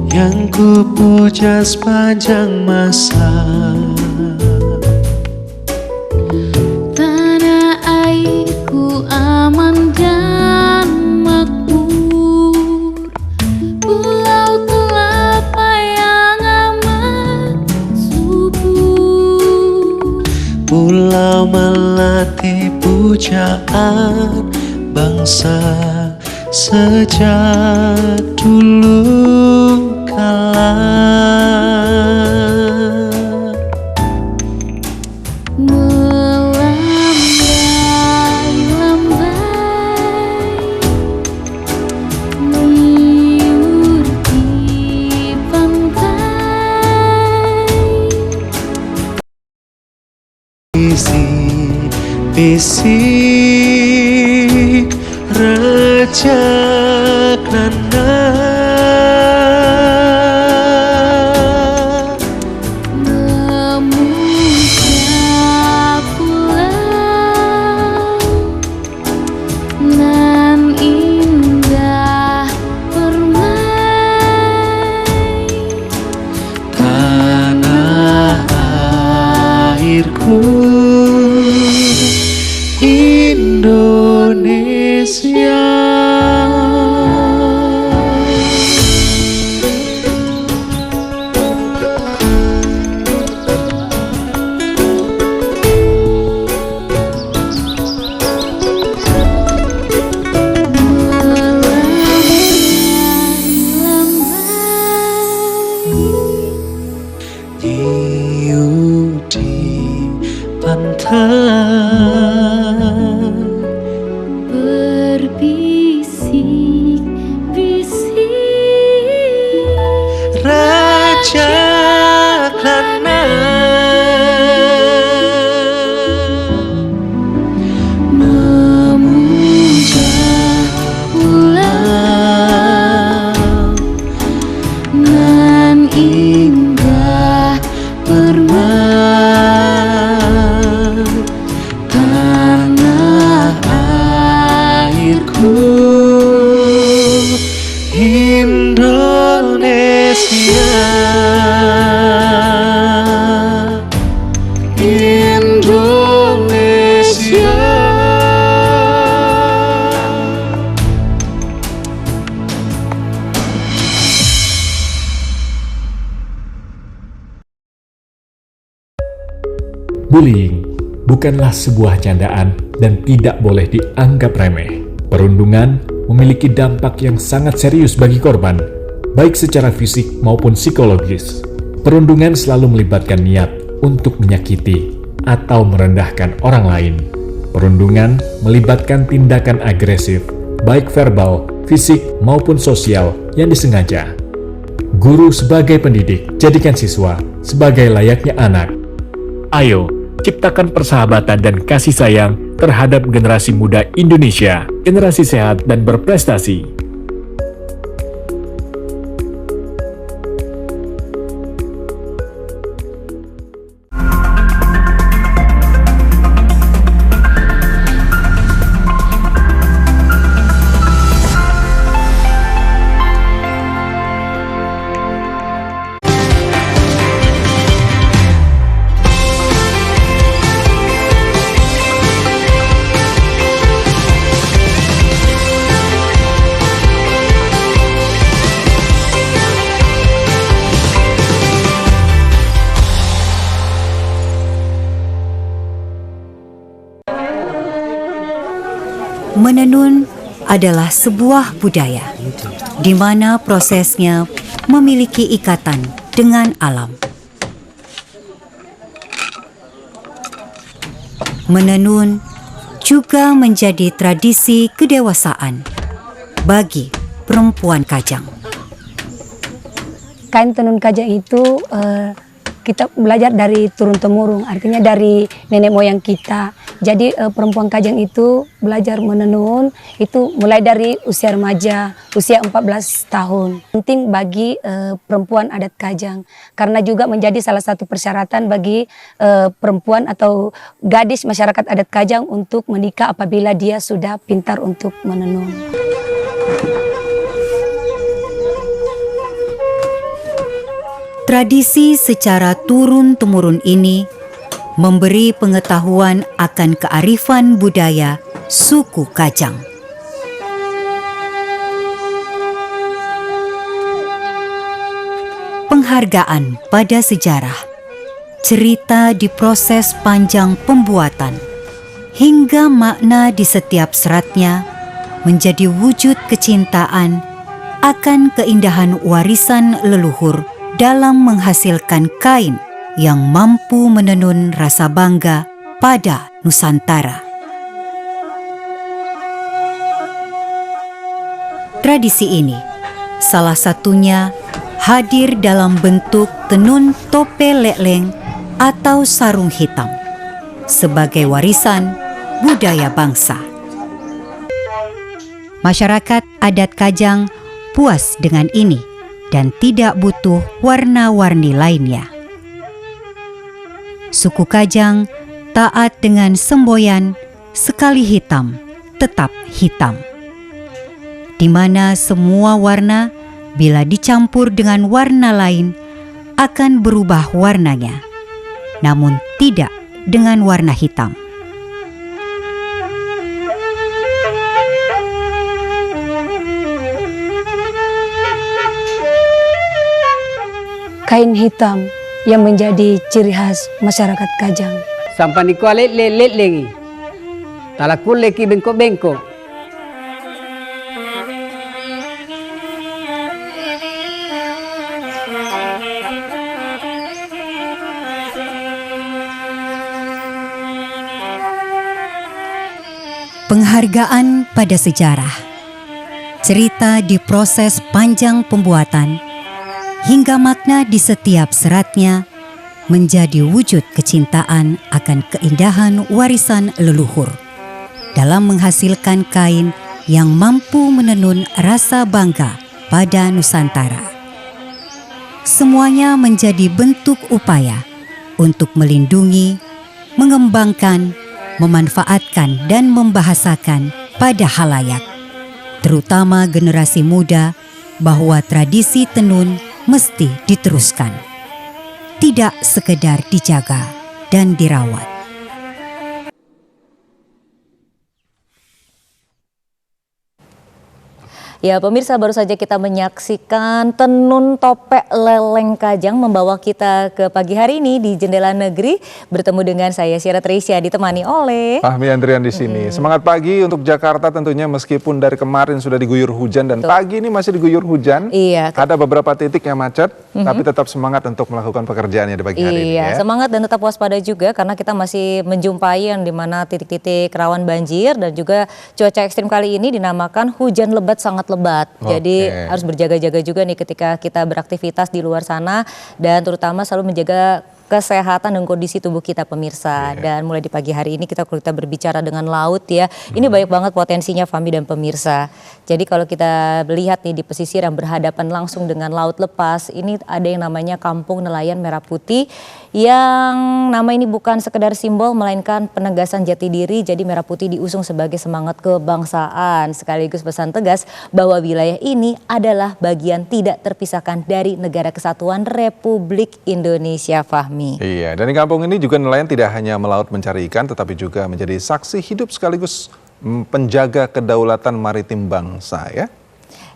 yang ku puja sepanjang masa. Tanah airku aman dan makmur, pulau kelapa yang amat subur, Pulau melati pujaan bangsa sejak dulu kala. Melambai-lambai liur di pantai, Bisik-bisik Raja Krana, memuja pulau nan indah permai, tanah airku Indonesia. melambai-lambai Hiu di pantai, berbisik-bisik Raja Krana, memuja pulau nan indah permai, tanah airku Indonesia. Indonesia. Bullying bukanlah sebuah candaan dan tidak boleh dianggap remeh. Perundungan memiliki dampak yang sangat serius bagi korban, baik secara fisik maupun psikologis. Perundungan selalu melibatkan niat untuk menyakiti atau merendahkan orang lain. Perundungan melibatkan tindakan agresif, baik verbal, fisik, maupun sosial yang disengaja. Guru sebagai pendidik, jadikan siswa sebagai layaknya anak. Ayo, ciptakan persahabatan dan kasih sayang terhadap generasi muda Indonesia, generasi sehat dan berprestasi. Menenun adalah sebuah budaya di mana prosesnya memiliki ikatan dengan alam. Menenun juga menjadi tradisi kedewasaan bagi perempuan Kajang. Kain tenun Kajang itu kita belajar dari turun-temurun, artinya dari nenek moyang kita. Jadi perempuan Kajang itu belajar menenun itu mulai dari usia remaja, usia 14 tahun. Penting bagi perempuan adat Kajang karena juga menjadi salah satu persyaratan bagi perempuan atau gadis masyarakat adat Kajang untuk menikah apabila dia sudah pintar untuk menenun. Tradisi secara turun-temurun ini memberi pengetahuan akan kearifan budaya suku Kajang. Penghargaan pada sejarah, cerita di proses panjang pembuatan, hingga makna di setiap seratnya menjadi wujud kecintaan akan keindahan warisan leluhur dalam menghasilkan kain yang mampu menenun rasa bangga pada Nusantara. Tradisi ini salah satunya hadir dalam bentuk tenun tope leleng atau sarung hitam sebagai warisan budaya bangsa. Masyarakat adat Kajang puas dengan ini dan tidak butuh warna-warni lainnya. Suku Kajang taat dengan semboyan sekali hitam tetap hitam, di mana semua warna bila dicampur dengan warna lain akan berubah warnanya, namun tidak dengan warna hitam. Kain hitam yang menjadi ciri khas masyarakat Kajang. Sampai kualet lelet lagi. Talakul leki bengkok-bengkok. Penghargaan pada sejarah, cerita di proses panjang pembuatan, hingga makna di setiap seratnya menjadi wujud kecintaan akan keindahan warisan leluhur dalam menghasilkan kain yang mampu menenun rasa bangga pada Nusantara. Semuanya menjadi bentuk upaya untuk melindungi, mengembangkan, memanfaatkan dan membahasakan pada halayak, terutama generasi muda, bahwa tradisi tenun mesti diteruskan, tidak sekedar dijaga dan dirawat. Ya pemirsa, baru saja kita menyaksikan tenun topeng leleng Kajang membawa kita ke pagi hari ini di Jendela Negeri, bertemu dengan saya Syara Trisya, ditemani oleh Fahmi Andrian di sini. Semangat pagi untuk Jakarta tentunya, meskipun dari kemarin sudah diguyur hujan dan pagi ini masih diguyur hujan. Iya. Ada beberapa titik yang macet, tapi tetap semangat untuk melakukan pekerjaannya di pagi hari ini. Iya, semangat dan tetap waspada juga karena kita masih menjumpai yang dimana titik-titik rawan banjir dan juga cuaca ekstrim kali ini dinamakan hujan lebat sangat lebat. Jadi harus berjaga-jaga juga nih ketika kita beraktivitas di luar sana dan terutama selalu menjaga kesehatan dan kondisi tubuh kita pemirsa. Dan mulai di pagi hari ini kita berbicara dengan laut ya. Ini banyak banget potensinya Fahmi dan pemirsa. Jadi kalau kita lihat nih di pesisir yang berhadapan langsung dengan laut lepas, ini ada yang namanya Kampung Nelayan Merah Putih, yang nama ini bukan sekedar simbol melainkan penegasan jati diri. Jadi Merah Putih diusung sebagai semangat kebangsaan sekaligus pesan tegas bahwa wilayah ini adalah bagian tidak terpisahkan dari Negara Kesatuan Republik Indonesia, Fahmi. Iya, dan di kampung ini juga nelayan tidak hanya melaut mencari ikan, tetapi juga menjadi saksi hidup sekaligus penjaga kedaulatan maritim bangsa ya.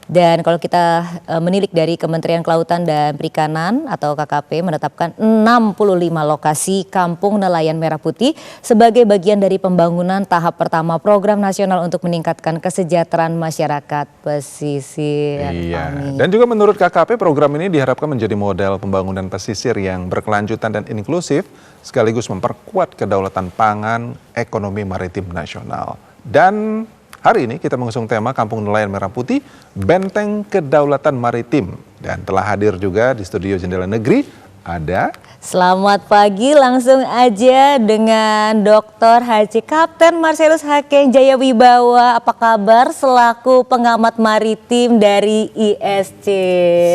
Dan kalau kita menilik dari Kementerian Kelautan dan Perikanan atau KKP menetapkan 65 lokasi Kampung Nelayan Merah Putih sebagai bagian dari pembangunan tahap pertama Program Nasional untuk meningkatkan kesejahteraan masyarakat pesisir. Iya. Dan juga menurut KKP program ini diharapkan menjadi model pembangunan pesisir yang berkelanjutan dan inklusif sekaligus memperkuat kedaulatan pangan ekonomi maritim nasional. Dan hari ini kita mengusung tema Kampung Nelayan Merah Putih, Benteng Kedaulatan Maritim. Dan telah hadir juga di studio Jendela Negeri ada... Selamat pagi, langsung aja dengan Dr. Haji Kapten Marcelus Hakeng Jayawibawa. Apa kabar selaku pengamat maritim dari ISC?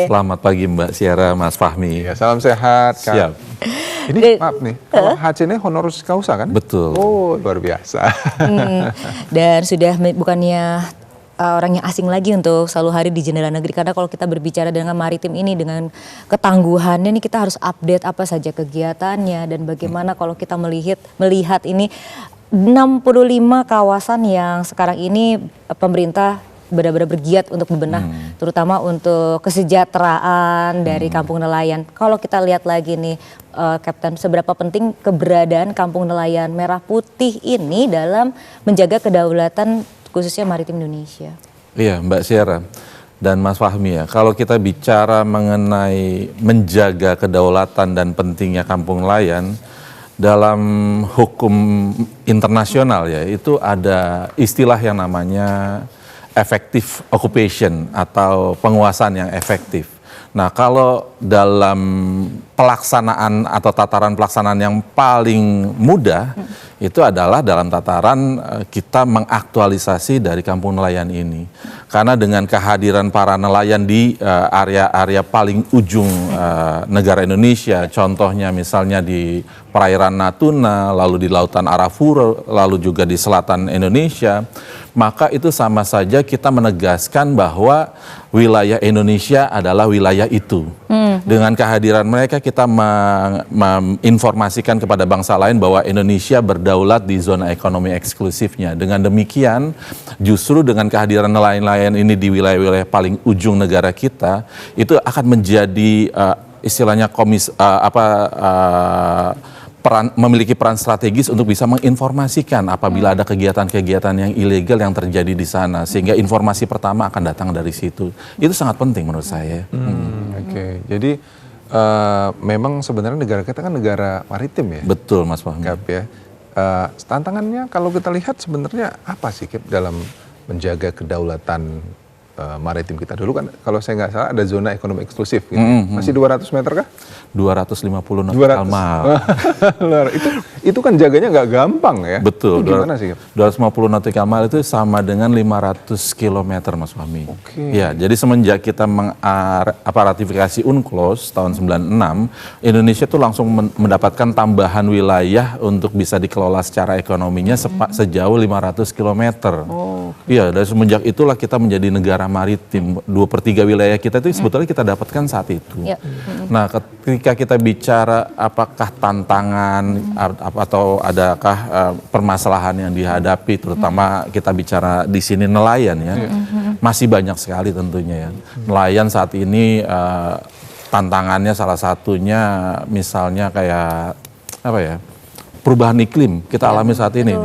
Selamat pagi Mbak Syara, Mas Fahmi. Ya, salam sehat. Siap. Ini maaf nih, kalau HC ini honoris causa kan? Betul. Oh, luar biasa. Dan sudah bukannya orang yang asing lagi untuk selalu hadir di Jendela Negeri, karena kalau kita berbicara dengan maritim ini dengan ketangguhannya ini kita harus update apa saja kegiatannya dan bagaimana kalau kita melihat ini 65 kawasan yang sekarang ini pemerintah benar-benar bergiat untuk bebenah, terutama untuk kesejahteraan dari kampung nelayan. Kalau kita lihat lagi nih, Kapten, seberapa penting keberadaan kampung nelayan Merah Putih ini dalam menjaga kedaulatan khususnya maritim Indonesia? Iya, Mbak Syara dan Mas Fahmi ya, kalau kita bicara mengenai menjaga kedaulatan dan pentingnya kampung nelayan, dalam hukum internasional ya, itu ada istilah yang namanya effective occupation atau penguasaan yang efektif. Nah, kalau dalam pelaksanaan atau tataran pelaksanaan yang paling mudah itu adalah dalam tataran kita mengaktualisasi dari kampung nelayan ini. Karena dengan kehadiran para nelayan di area-area paling ujung negara Indonesia, contohnya misalnya di perairan Natuna, lalu di lautan Arafura, lalu juga di selatan Indonesia, maka itu sama saja kita menegaskan bahwa wilayah Indonesia adalah wilayah itu. Dengan kehadiran mereka kita menginformasikan kepada bangsa lain bahwa Indonesia berdaulat di zona ekonomi eksklusifnya. Dengan demikian justru dengan kehadiran nelayan-nelayan ini di wilayah-wilayah paling ujung negara kita, itu akan menjadi istilahnya memiliki peran strategis untuk bisa menginformasikan apabila ada kegiatan-kegiatan yang ilegal yang terjadi di sana, sehingga informasi pertama akan datang dari situ. Itu sangat penting menurut saya. Oke. Jadi memang sebenarnya negara kita kan negara maritim ya. Betul, Mas Fahmi. Ya. Tantangannya kalau kita lihat sebenarnya apa sih, Kip, dalam menjaga kedaulatan maritim kita? Dulu kan kalau saya nggak salah ada zona ekonomi eksklusif gitu. Masih 200 meter kah? 250 nautical mile. Itu kan jaganya nggak gampang ya. Betul. Itu gimana sih, Kip? 250 nautical mile itu sama dengan 500 km, Mas Fahmi. Oke. Ya, jadi semenjak kita ratifikasi UNCLOS tahun 96, Indonesia tuh langsung mendapatkan tambahan wilayah untuk bisa dikelola secara ekonominya sejauh 500 km. Iya, dari semenjak itulah kita menjadi negara maritim. 2/3 wilayah kita itu sebetulnya kita dapatkan saat itu. Nah, ketika kita bicara apakah tantangan atau adakah permasalahan yang dihadapi, terutama kita bicara di sini nelayan ya, masih banyak sekali tentunya ya. Nelayan saat ini tantangannya salah satunya misalnya kayak apa ya? Perubahan iklim kita alami saat ini.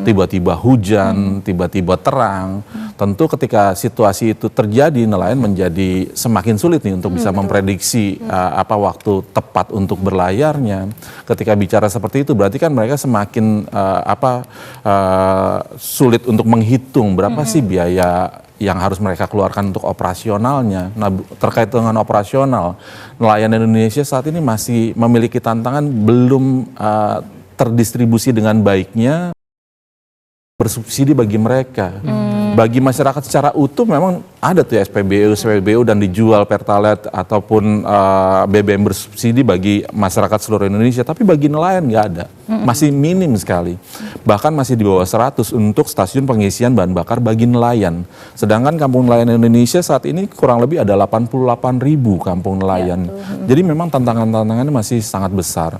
Tiba-tiba hujan, tiba-tiba terang. Tentu ketika situasi itu terjadi, nelayan menjadi semakin sulit nih untuk bisa memprediksi apa waktu tepat untuk berlayarnya. Ketika bicara seperti itu, berarti kan mereka semakin sulit untuk menghitung berapa sih biaya yang harus mereka keluarkan untuk operasionalnya. Nah, terkait dengan operasional, nelayan Indonesia saat ini masih memiliki tantangan belum terdistribusi dengan baiknya bersubsidi bagi mereka. Bagi masyarakat secara utuh memang ada tuh ya SPBU dan dijual Pertalite ataupun BBM bersubsidi bagi masyarakat seluruh Indonesia, tapi bagi nelayan nggak ada, masih minim sekali, bahkan masih di bawah 100 untuk stasiun pengisian bahan bakar bagi nelayan. Sedangkan kampung nelayan Indonesia saat ini kurang lebih ada 88.000 kampung nelayan. Jadi memang tantangannya masih sangat besar.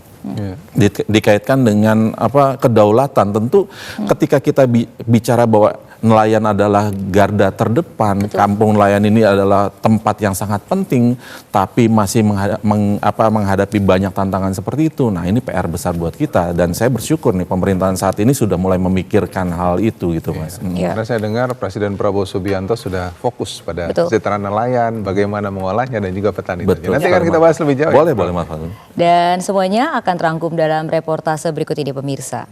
Dikaitkan dengan kedaulatan, tentu ketika kita bicara bahwa nelayan adalah garda terdepan, kampung nelayan ini adalah tempat yang sangat penting, tapi masih menghadapi banyak tantangan seperti itu. Nah, ini PR besar buat kita, dan saya bersyukur nih pemerintahan saat ini sudah mulai memikirkan hal itu gitu, Mas. Karena saya dengar Presiden Prabowo Subianto sudah fokus pada kesejahteraan nelayan, bagaimana mengolahnya dan juga petani. Nanti akan kita bahas lebih jauh. Boleh, Mas Fadil. Dan semuanya akan terangkum dalam reportase berikut ini, pemirsa.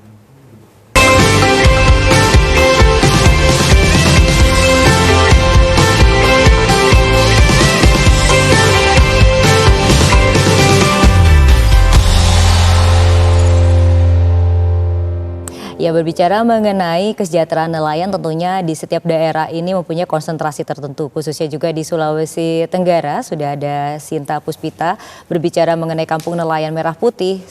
Ya, berbicara mengenai kesejahteraan nelayan, tentunya di setiap daerah ini mempunyai konsentrasi tertentu, khususnya juga di Sulawesi Tenggara. Sudah ada Sinta Puspita berbicara mengenai kampung nelayan Merah Putih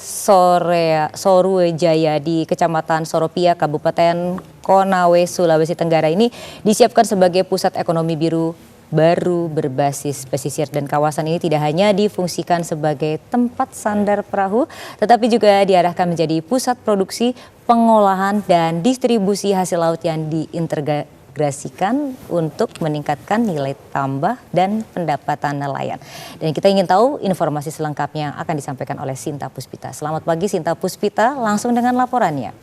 Soruejaya di Kecamatan Soropia, Kabupaten Konawe, Sulawesi Tenggara ini disiapkan sebagai pusat ekonomi biru baru berbasis pesisir, dan kawasan ini tidak hanya difungsikan sebagai tempat sandar perahu, tetapi juga diarahkan menjadi pusat produksi, pengolahan, dan distribusi hasil laut yang diintegrasikan untuk meningkatkan nilai tambah dan pendapatan nelayan. Dan kita ingin tahu informasi selengkapnya yang akan disampaikan oleh Sinta Puspita. Selamat pagi Sinta Puspita, langsung dengan laporannya.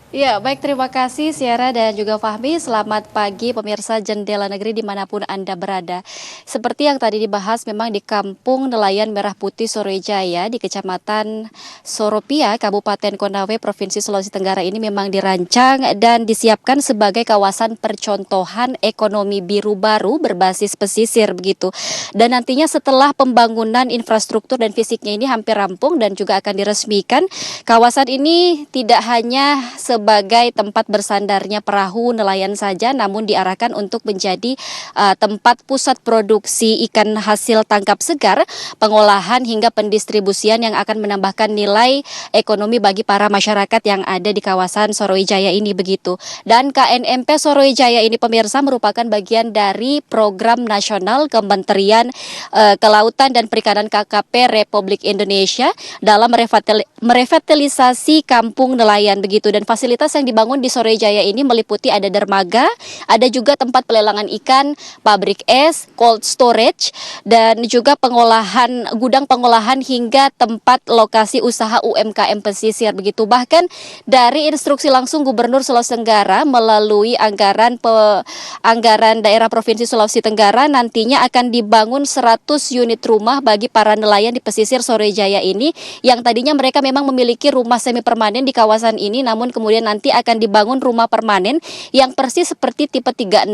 Ya, baik, terima kasih Siara dan juga Fahmi. Selamat pagi pemirsa Jendela Negeri dimanapun Anda berada. Seperti yang tadi dibahas, memang di Kampung Nelayan Merah Putih Sorojaya di Kecamatan Soropia, Kabupaten Konawe, Provinsi Sulawesi Tenggara ini memang dirancang dan disiapkan sebagai kawasan percontohan ekonomi biru baru berbasis pesisir begitu. Dan nantinya setelah pembangunan infrastruktur dan fisiknya ini hampir rampung dan juga akan diresmikan, kawasan ini tidak hanya sebagai tempat bersandarnya perahu nelayan saja, namun diarahkan untuk menjadi tempat pusat produksi ikan hasil tangkap segar, pengolahan hingga pendistribusian yang akan menambahkan nilai ekonomi bagi para masyarakat yang ada di kawasan Sorojaya ini begitu. Dan KNMP Sorojaya ini pemirsa merupakan bagian dari program nasional Kementerian Kelautan dan Perikanan KKP Republik Indonesia dalam merevitalisasi kampung nelayan begitu. Dan fasilitas yang dibangun di Sorojaya ini meliputi ada dermaga, ada juga tempat pelelangan ikan, pabrik es, cold storage, dan juga gudang pengolahan hingga tempat lokasi usaha UMKM pesisir begitu. Bahkan dari instruksi langsung Gubernur Sulawesi Tenggara melalui anggaran daerah Provinsi Sulawesi Tenggara, nantinya akan dibangun 100 unit rumah bagi para nelayan di pesisir Sorojaya ini, yang tadinya mereka memang memiliki rumah semi permanen di kawasan ini, namun kemudian nanti akan dibangun rumah permanen yang persis seperti tipe 36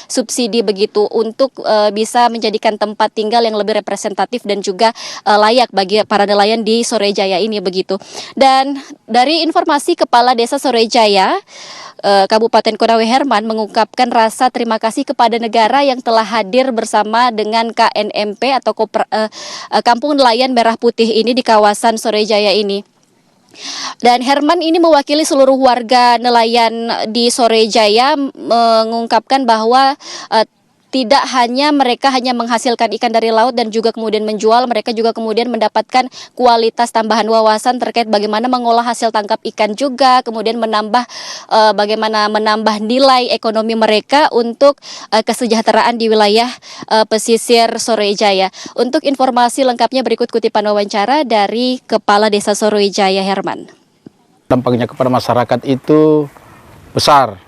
subsidi begitu, untuk bisa menjadikan tempat tinggal yang lebih representatif dan juga layak bagi para nelayan di Sorojaya ini begitu. Dan dari informasi Kepala Desa Sorojaya Kabupaten Konawe Herman mengungkapkan rasa terima kasih kepada negara yang telah hadir bersama dengan KNMP atau Kampung Nelayan Merah Putih ini di kawasan Sorojaya ini. Dan Herman ini mewakili seluruh warga nelayan di Sorojaya mengungkapkan bahwa tidak hanya mereka menghasilkan ikan dari laut dan juga kemudian menjual, mereka juga kemudian mendapatkan kualitas tambahan wawasan terkait bagaimana mengolah hasil tangkap ikan juga, kemudian bagaimana menambah nilai ekonomi mereka untuk kesejahteraan di wilayah pesisir Sorojaya. Untuk informasi lengkapnya berikut kutipan wawancara dari Kepala Desa Sorojaya Herman. Dampaknya kepada masyarakat itu besar.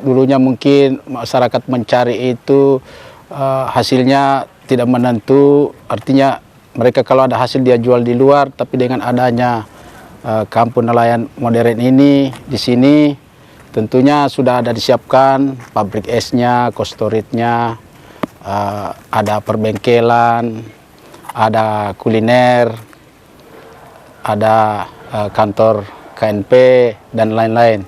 Dulunya mungkin masyarakat mencari itu hasilnya tidak menentu, artinya mereka kalau ada hasil dia jual di luar, tapi dengan adanya kampung nelayan modern ini di sini tentunya sudah ada disiapkan pabrik esnya, cold storage-nya, ada perbengkelan, ada kuliner, ada kantor KNP dan lain-lain.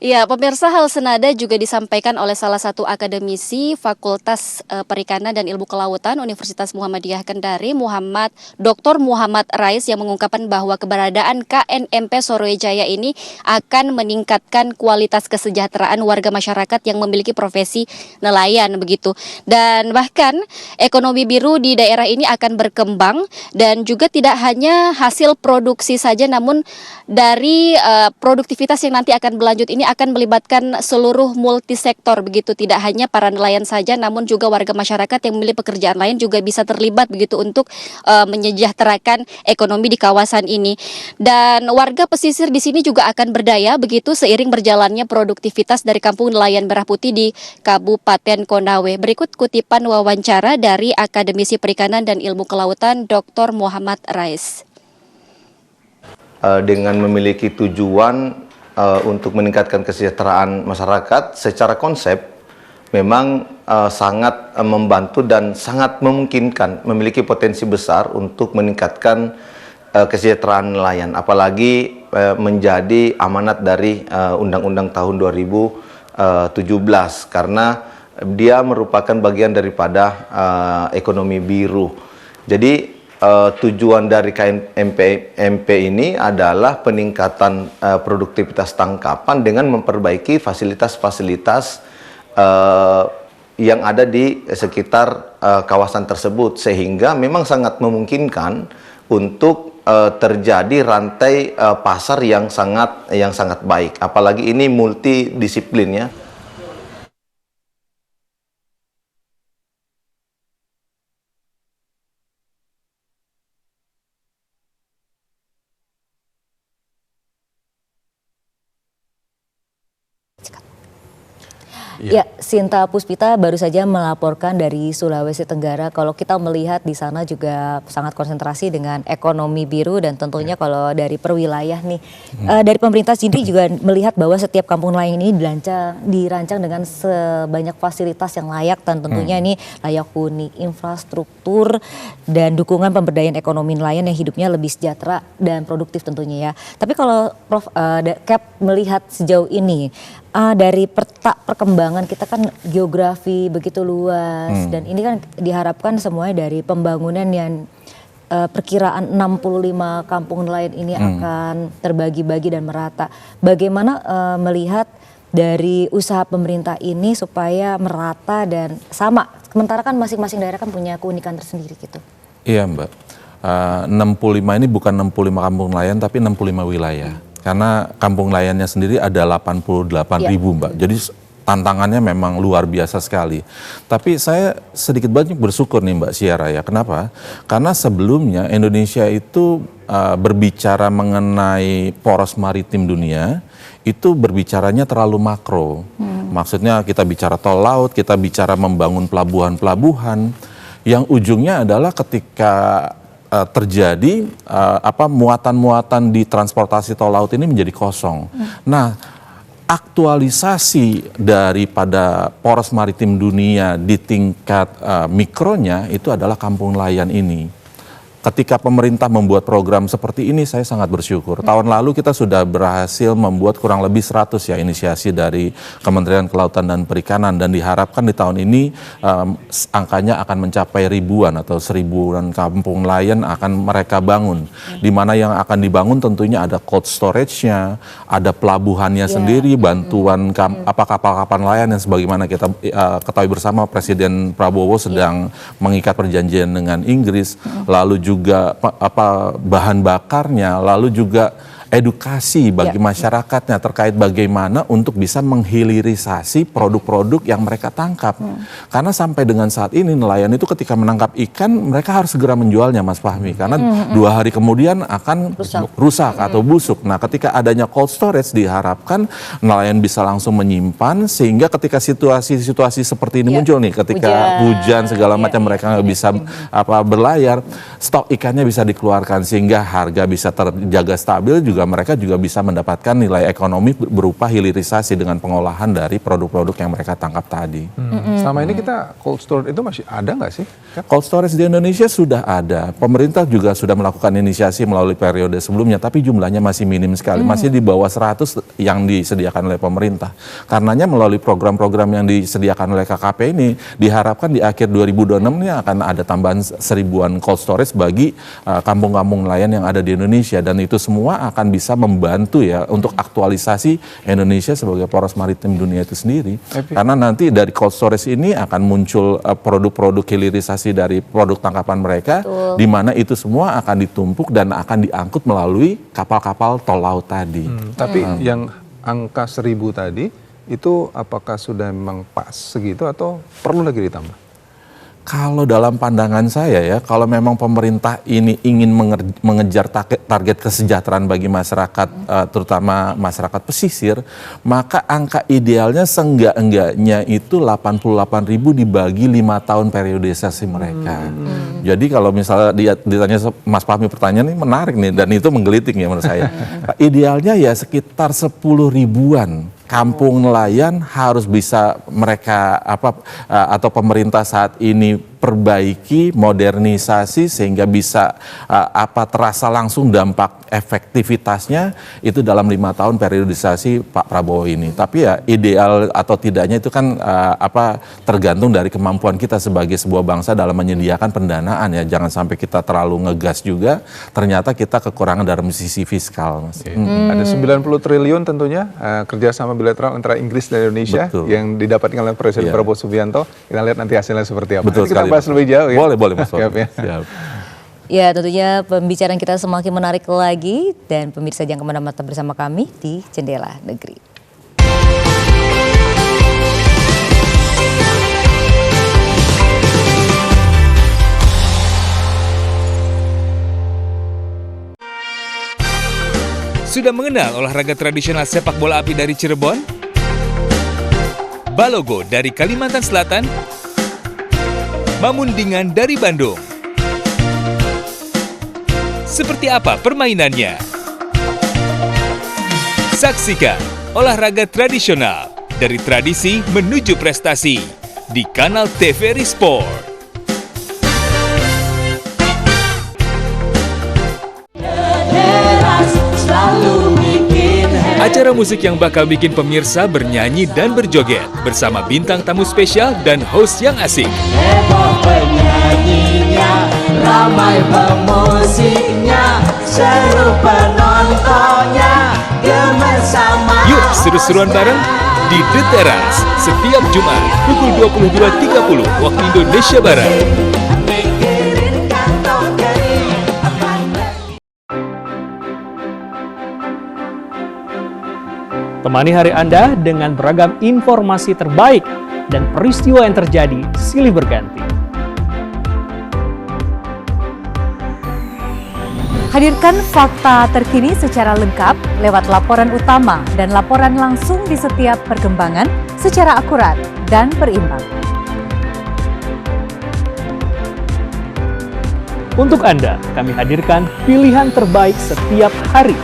Ya, pemirsa, hal senada juga disampaikan oleh salah satu akademisi Fakultas Perikanan dan Ilmu Kelautan Universitas Muhammadiyah Kendari, Dr. Muhammad Rais, yang mengungkapkan bahwa keberadaan KNMP Sorojaya ini akan meningkatkan kualitas kesejahteraan warga masyarakat yang memiliki profesi nelayan begitu. Dan bahkan ekonomi biru di daerah ini akan berkembang dan juga tidak hanya hasil produksi saja, namun dari produktivitas yang nanti akan berlanjut ini akan melibatkan seluruh multisektor begitu, tidak hanya para nelayan saja, namun juga warga masyarakat yang memiliki pekerjaan lain juga bisa terlibat begitu untuk menyejahterakan ekonomi di kawasan ini. Dan warga pesisir di sini juga akan berdaya begitu seiring berjalannya produktivitas dari Kampung Nelayan Merah Putih di Kabupaten Konawe. Berikut kutipan wawancara dari Akademisi Perikanan dan Ilmu Kelautan Dr. Muhammad Rais. Dengan memiliki tujuan untuk meningkatkan kesejahteraan masyarakat, secara konsep memang sangat membantu dan sangat memungkinkan, memiliki potensi besar untuk meningkatkan kesejahteraan nelayan, apalagi menjadi amanat dari Undang-Undang tahun 2017, karena dia merupakan bagian daripada ekonomi biru. Jadi tujuan dari KMP ini adalah peningkatan produktivitas tangkapan dengan memperbaiki fasilitas-fasilitas yang ada di sekitar kawasan tersebut, sehingga memang sangat memungkinkan untuk terjadi rantai pasar yang sangat baik. Apalagi ini multidisiplin ya. Ya, Sinta Puspita baru saja melaporkan dari Sulawesi Tenggara. Kalau kita melihat di sana juga sangat konsentrasi dengan ekonomi biru dan tentunya kalau dari perwilayah nih, dari pemerintah sendiri juga melihat bahwa setiap kampung nelayan ini dirancang dengan sebanyak fasilitas yang layak dan tentunya ini layak huni, infrastruktur dan dukungan pemberdayaan ekonomi nelayan yang hidupnya lebih sejahtera dan produktif tentunya ya. Tapi kalau Prof Cap melihat sejauh ini, dari perkembangan kita kan geografi begitu luas dan ini kan diharapkan semuanya dari pembangunan yang perkiraan 65 kampung nelayan ini akan terbagi-bagi dan merata. Bagaimana melihat dari usaha pemerintah ini supaya merata dan sama? Sementara kan masing-masing daerah kan punya keunikan tersendiri gitu. Iya Mbak, 65 ini bukan 65 kampung nelayan tapi 65 wilayah. Karena kampung nelayannya sendiri ada 88.000 Mbak, jadi tantangannya memang luar biasa sekali. Tapi saya sedikit banyak bersyukur nih Mbak Syara ya, kenapa? Karena sebelumnya Indonesia itu berbicara mengenai poros maritim dunia, itu berbicaranya terlalu makro. Maksudnya kita bicara tol laut, kita bicara membangun pelabuhan-pelabuhan, yang ujungnya adalah ketika terjadi muatan-muatan di transportasi tol laut ini menjadi kosong. Nah, aktualisasi daripada poros maritim dunia di tingkat mikronya itu adalah kampung nelayan ini. Ketika pemerintah membuat program seperti ini, saya sangat bersyukur. Tahun lalu kita sudah berhasil membuat kurang lebih 100 ya inisiasi dari Kementerian Kelautan dan Perikanan, dan diharapkan di tahun ini angkanya akan mencapai ribuan atau seribuan kampung nelayan akan mereka bangun. Di mana yang akan dibangun tentunya ada cold storage-nya, ada pelabuhannya sendiri, bantuan kapal-kapal nelayan yang sebagaimana kita ketahui bersama Presiden Prabowo sedang mengikat perjanjian dengan Inggris, lalu juga bahan bakarnya, lalu juga edukasi bagi masyarakatnya terkait bagaimana untuk bisa menghilirisasi produk-produk yang mereka tangkap. Karena sampai dengan saat ini nelayan itu ketika menangkap ikan mereka harus segera menjualnya Mas Fahmi, karena 2 hari kemudian akan rusak atau busuk. Nah, ketika adanya cold storage diharapkan nelayan bisa langsung menyimpan, sehingga ketika situasi seperti ini muncul nih, ketika hujan segala macam mereka nggak bisa berlayar, stok ikannya bisa dikeluarkan sehingga harga bisa terjaga stabil, juga mereka juga bisa mendapatkan nilai ekonomi berupa hilirisasi dengan pengolahan dari produk-produk yang mereka tangkap tadi. Selama ini kita cold storage itu masih ada nggak sih? Cold storage di Indonesia sudah ada. Pemerintah juga sudah melakukan inisiasi melalui periode sebelumnya, tapi jumlahnya masih minim sekali. Masih di bawah 100 yang disediakan oleh pemerintah. Karenanya melalui program-program yang disediakan oleh KKP ini, diharapkan di akhir 2026 ini akan ada tambahan 1000-an cold storage bagi kampung-kampung nelayan yang ada di Indonesia. Dan itu semua akan bisa membantu ya untuk aktualisasi Indonesia sebagai poros maritim dunia itu sendiri. Karena nanti dari cold storage ini akan muncul produk-produk hilirisasi dari produk tangkapan mereka, di mana itu semua akan ditumpuk dan akan diangkut melalui kapal-kapal tol laut tadi. Tapi yang angka 1000 tadi itu apakah sudah memang pas segitu atau perlu lagi ditambah? Kalau dalam pandangan saya ya, kalau memang pemerintah ini ingin mengejar target kesejahteraan bagi masyarakat, terutama masyarakat pesisir, maka angka idealnya seenggak-enggaknya itu 88.000 dibagi 5 tahun periodisasi mereka. Jadi kalau misalnya ditanya Mas Fahmi pertanyaan ini menarik nih, dan itu menggelitik ya menurut saya. Idealnya ya sekitar 10 ribuan kampung nelayan harus bisa mereka atau pemerintah saat ini perbaiki, modernisasi sehingga bisa terasa langsung dampak efektivitasnya itu dalam 5 tahun periodisasi Pak Prabowo ini. Tapi ya ideal atau tidaknya itu kan tergantung dari kemampuan kita sebagai sebuah bangsa dalam menyediakan pendanaan ya. Jangan sampai kita terlalu ngegas juga, ternyata kita kekurangan dari sisi fiskal. Mas. Ada 90 triliun tentunya kerjasama bilateral antara Inggris dan Indonesia. Betul. Yang didapatkan oleh Presiden Prabowo Subianto. Kita lihat nanti hasilnya seperti apa. Betul Nanti kita sekali, bahas lebih jauh ya. Boleh Mas. Siap ya. Siap. Ya, tentunya pembicaraan kita semakin menarik lagi dan pemirsa jangan kemana-mana bersama kami di Jendela Negeri. Sudah mengenal olahraga tradisional sepak bola api dari Cirebon? Balogo dari Kalimantan Selatan? Mamundingan dari Bandung? Seperti apa permainannya? Saksikan olahraga tradisional dari tradisi menuju prestasi di kanal TVRI Sport. Acara musik yang bakal bikin pemirsa bernyanyi dan berjoget bersama bintang tamu spesial dan host yang asik. Heboh penyanyinya, ramai pemusiknya, seru penontonnya, gemersama. Yuk seru-seruan bareng di The Teras setiap Jumat pukul 22.30 waktu Indonesia Barat. Temani hari Anda dengan beragam informasi terbaik dan peristiwa yang terjadi silih berganti. Hadirkan fakta terkini secara lengkap lewat laporan utama dan laporan langsung di setiap perkembangan secara akurat dan berimbang. Untuk Anda, kami hadirkan pilihan terbaik setiap hari.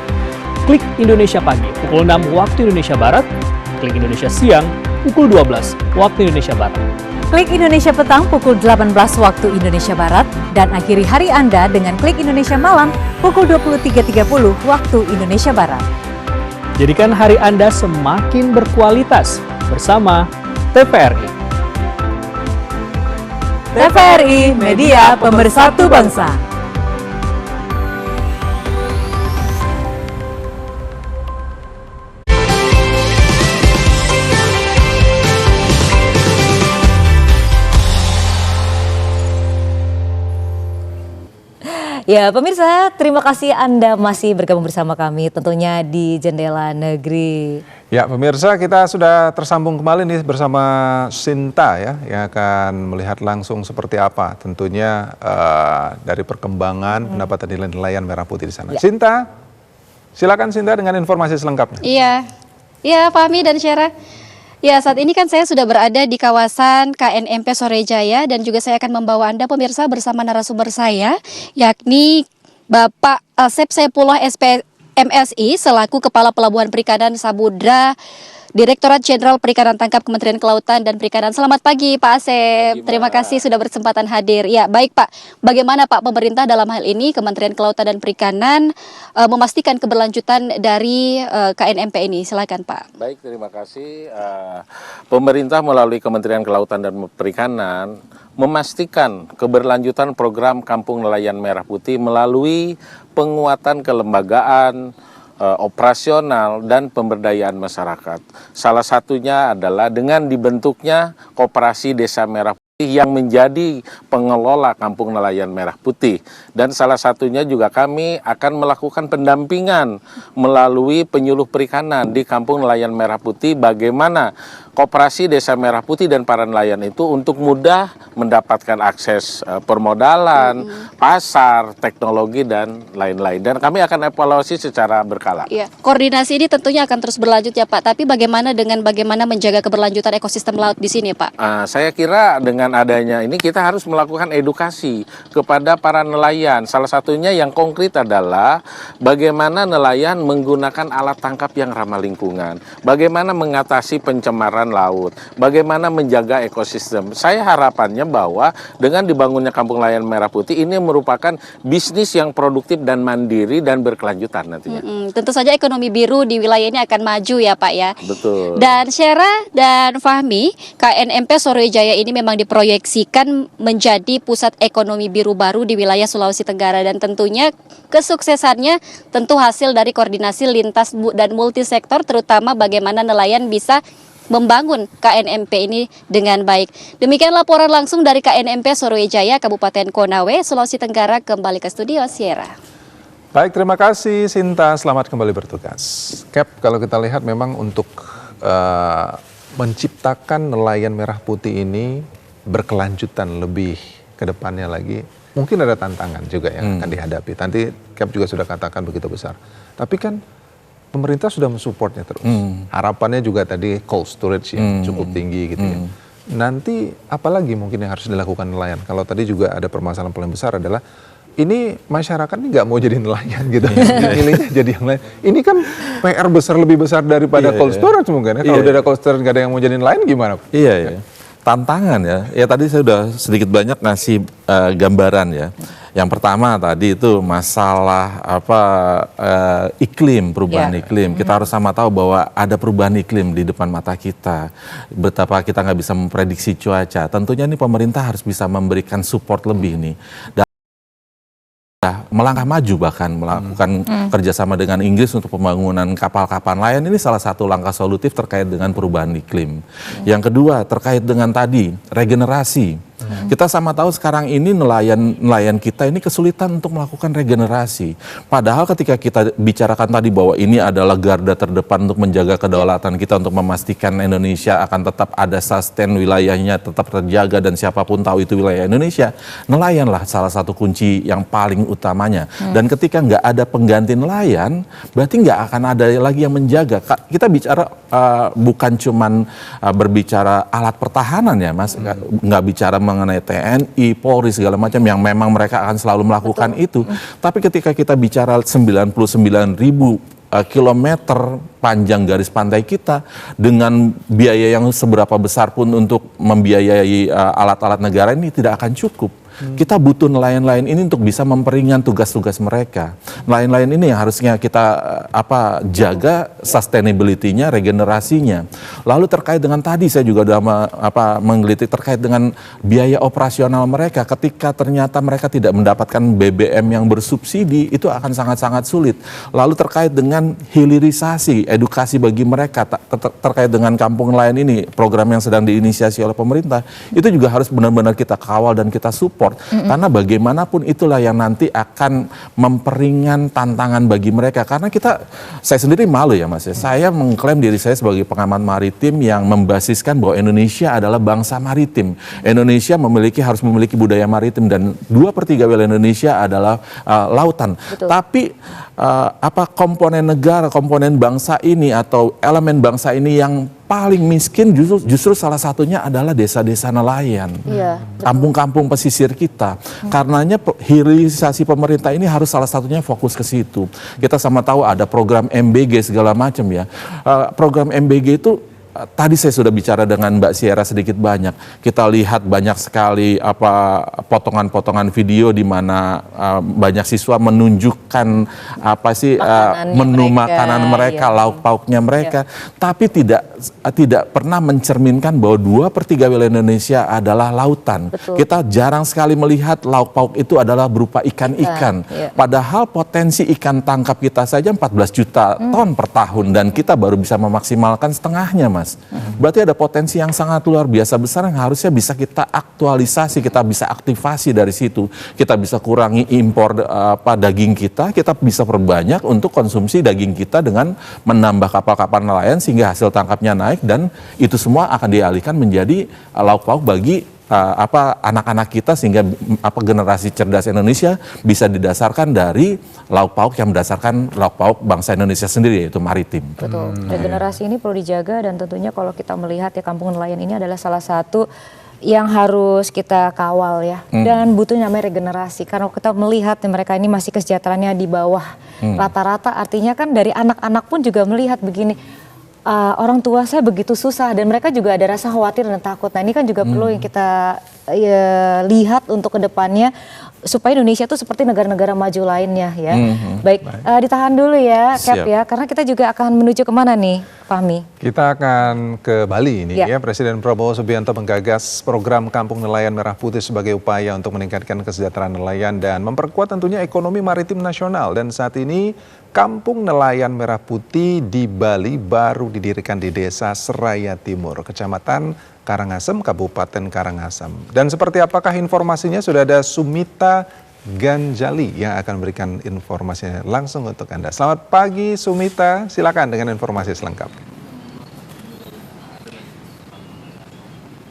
Klik Indonesia Pagi pukul 6 waktu Indonesia Barat, Klik Indonesia Siang pukul 12 waktu Indonesia Barat. Klik Indonesia Petang pukul 18 waktu Indonesia Barat dan akhiri hari Anda dengan Klik Indonesia Malam pukul 23.30 waktu Indonesia Barat. Jadikan hari Anda semakin berkualitas bersama TVRI. TVRI, media pemersatu bangsa. Ya pemirsa, terima kasih Anda masih bergabung bersama kami tentunya di Jendela Negeri. Ya pemirsa, kita sudah tersambung kembali nih bersama Sinta ya, yang akan melihat langsung seperti apa tentunya dari perkembangan pendapatan nelayan merah putih di sana. Ya. Sinta, silakan Sinta dengan informasi selengkapnya. Iya Fahmi dan Syara. Ya, saat ini kan saya sudah berada di kawasan KNMP Sorejaya dan juga saya akan membawa Anda pemirsa bersama narasumber saya, yakni Bapak Asep Saipullah SPMSI selaku Kepala Pelabuhan Perikanan Samudra, Direktorat Jenderal Perikanan Tangkap Kementerian Kelautan dan Perikanan. Selamat pagi Pak Asep, terima kasih sudah berkesempatan hadir. Ya baik Pak, bagaimana Pak pemerintah dalam hal ini Kementerian Kelautan dan Perikanan memastikan keberlanjutan dari KNMP ini? Silakan Pak. Baik, terima kasih. Pemerintah melalui Kementerian Kelautan dan Perikanan memastikan keberlanjutan program Kampung Nelayan Merah Putih melalui penguatan kelembagaan, operasional dan pemberdayaan masyarakat. Salah satunya adalah dengan dibentuknya Koperasi Desa Merah Putih yang menjadi pengelola Kampung Nelayan Merah Putih. Dan salah satunya juga kami akan melakukan pendampingan melalui penyuluh perikanan di Kampung Nelayan Merah Putih, bagaimana Koperasi Desa Merah Putih dan para nelayan itu untuk mudah mendapatkan akses permodalan, pasar, teknologi dan lain-lain. Dan kami akan evaluasi secara berkala. Iya, koordinasi ini tentunya akan terus berlanjut ya Pak. Tapi bagaimana menjaga keberlanjutan ekosistem laut di sini Pak? Saya kira dengan adanya ini kita harus melakukan edukasi kepada para nelayan. Salah satunya yang konkret adalah bagaimana nelayan menggunakan alat tangkap yang ramah lingkungan. Bagaimana mengatasi pencemaran pencemaran laut, bagaimana menjaga ekosistem. Saya harapannya bahwa dengan dibangunnya Kampung Nelayan Merah Putih ini merupakan bisnis yang produktif dan mandiri dan berkelanjutan nantinya. Tentu saja ekonomi biru di wilayah ini akan maju ya Pak ya. Betul. Dan Syera dan Fahmi, KNMP Sorojaya ini memang diproyeksikan menjadi pusat ekonomi biru baru di wilayah Sulawesi Tenggara, dan tentunya kesuksesannya tentu hasil dari koordinasi lintas dan multisektor, terutama bagaimana nelayan bisa membangun KNMP ini dengan baik. Demikian laporan langsung dari KNMP Sorojaya, Kabupaten Konawe, Sulawesi Tenggara. Kembali ke studio Syera. Baik, terima kasih Sinta. Selamat kembali bertugas. Cap, kalau kita lihat memang untuk menciptakan nelayan merah putih ini berkelanjutan lebih ke depannya lagi, mungkin ada tantangan juga yang akan dihadapi. Nanti Cap juga sudah katakan begitu besar. Tapi kan pemerintah sudah mensupportnya terus. Harapannya juga tadi cold storage yang cukup tinggi gitu ya. Nanti apalagi mungkin yang harus dilakukan nelayan? Kalau tadi juga ada permasalahan paling besar adalah ini masyarakat ini nggak mau jadi nelayan gitu, pilihnya jadi yang lain. Ini kan PR besar, lebih besar daripada cold storage mungkin ya. Kalau udah ada cold storage nggak ada yang mau jadi nelayan gimana? Iya. Tantangan ya. Ya tadi saya sudah sedikit banyak ngasih gambaran ya. Yang pertama tadi itu masalah iklim, perubahan iklim. Kita harus sama tahu bahwa ada perubahan iklim di depan mata kita. Betapa kita nggak bisa memprediksi cuaca. Tentunya ini pemerintah harus bisa memberikan support lebih nih. Melangkah maju bahkan melakukan kerjasama dengan Inggris untuk pembangunan kapal-kapal nelayan. Ini salah satu langkah solutif terkait dengan perubahan iklim. Yang kedua terkait dengan tadi regenerasi. Kita sama tahu sekarang ini nelayan kita ini kesulitan untuk melakukan regenerasi. Padahal ketika kita bicarakan tadi bahwa ini adalah garda terdepan untuk menjaga kedaulatan kita, untuk memastikan Indonesia akan tetap ada sustain, wilayahnya tetap terjaga dan siapapun tahu itu wilayah Indonesia, nelayanlah salah satu kunci yang paling utamanya. Dan ketika nggak ada pengganti nelayan, berarti nggak akan ada lagi yang menjaga. Kita bicara bukan cuman berbicara alat pertahanan ya Mas, nggak bicara mengenai TNI, Polri segala macam yang memang mereka akan selalu melakukan itu. Tapi ketika kita bicara 99.000 kilometer panjang garis pantai kita dengan biaya yang seberapa besar pun untuk membiayai alat-alat negara ini tidak akan cukup. Kita butuh nelayan-nelayan ini untuk bisa memperingan tugas-tugas mereka. Nelayan-nelayan ini yang harusnya kita jaga sustainability-nya, regenerasinya. Lalu terkait dengan tadi saya juga sudah menggelitik terkait dengan biaya operasional mereka. Ketika ternyata mereka tidak mendapatkan BBM yang bersubsidi, itu akan sangat-sangat sulit. Lalu terkait dengan hilirisasi, edukasi bagi mereka terkait dengan kampung nelayan ini, program yang sedang diinisiasi oleh pemerintah, itu juga harus benar-benar kita kawal dan kita support. Karena bagaimanapun itulah yang nanti akan memperingan tantangan bagi mereka. Karena saya sendiri malu ya Mas. Saya mengklaim diri saya sebagai pengamat maritim yang membasiskan bahwa Indonesia adalah bangsa maritim. Indonesia harus memiliki budaya maritim dan 2/3 wilayah Indonesia adalah lautan. Betul. Tapi komponen negara, komponen bangsa ini atau elemen bangsa ini yang paling miskin justru salah satunya adalah desa-desa nelayan, kampung-kampung pesisir kita. Karenanya hilirisasi pemerintah ini harus salah satunya fokus ke situ. Kita sama tahu ada program MBG segala macam ya. Program MBG itu tadi saya sudah bicara dengan Mbak Syera sedikit banyak. Kita lihat banyak sekali potongan-potongan video di mana banyak siswa menunjukkan menu makanan mereka, lauk pauknya mereka, tapi tidak pernah mencerminkan bahwa 2/3 wilayah Indonesia adalah lautan. Betul. Kita jarang sekali melihat lauk pauk itu adalah berupa ikan-ikan. Padahal potensi ikan tangkap kita saja 14 juta ton per tahun dan kita baru bisa memaksimalkan setengahnya Mas. Berarti ada potensi yang sangat luar biasa besar yang harusnya bisa kita aktualisasi, kita bisa aktifasi dari situ. Kita bisa kurangi impor daging kita bisa perbanyak untuk konsumsi daging kita dengan menambah kapal-kapal nelayan sehingga hasil tangkapnya naik dan itu semua akan dialihkan menjadi lauk pauk bagi anak-anak kita sehingga generasi cerdas Indonesia bisa didasarkan dari lauk pauk yang berdasarkan lauk pauk bangsa Indonesia sendiri yaitu maritim. Betul. Regenerasi ini perlu dijaga dan tentunya kalau kita melihat ya kampung nelayan ini adalah salah satu yang harus kita kawal ya dan butuh namanya regenerasi karena kita melihat mereka ini masih kesejahteraannya di bawah rata-rata, artinya kan dari anak-anak pun juga melihat begini. orang tua saya begitu susah dan mereka juga ada rasa khawatir dan takut. Nah ini kan juga perlu yang kita lihat untuk kedepannya supaya Indonesia itu seperti negara-negara maju lainnya ya. Baik, ditahan dulu ya Cap ya, karena kita juga akan menuju kemana nih Fahmi? Kita akan ke Bali ini ya. Presiden Prabowo Subianto menggagas program Kampung Nelayan Merah Putih sebagai upaya untuk meningkatkan kesejahteraan nelayan dan memperkuat tentunya ekonomi maritim nasional. Dan saat ini Kampung Nelayan Merah Putih di Bali baru didirikan di Desa Seraya Timur, Kecamatan Karangasem, Kabupaten Karangasem. Dan seperti apakah informasinya? Sudah ada Sumita Ganjali yang akan memberikan informasinya langsung untuk Anda. Selamat pagi Sumita, silakan dengan informasi selengkapnya.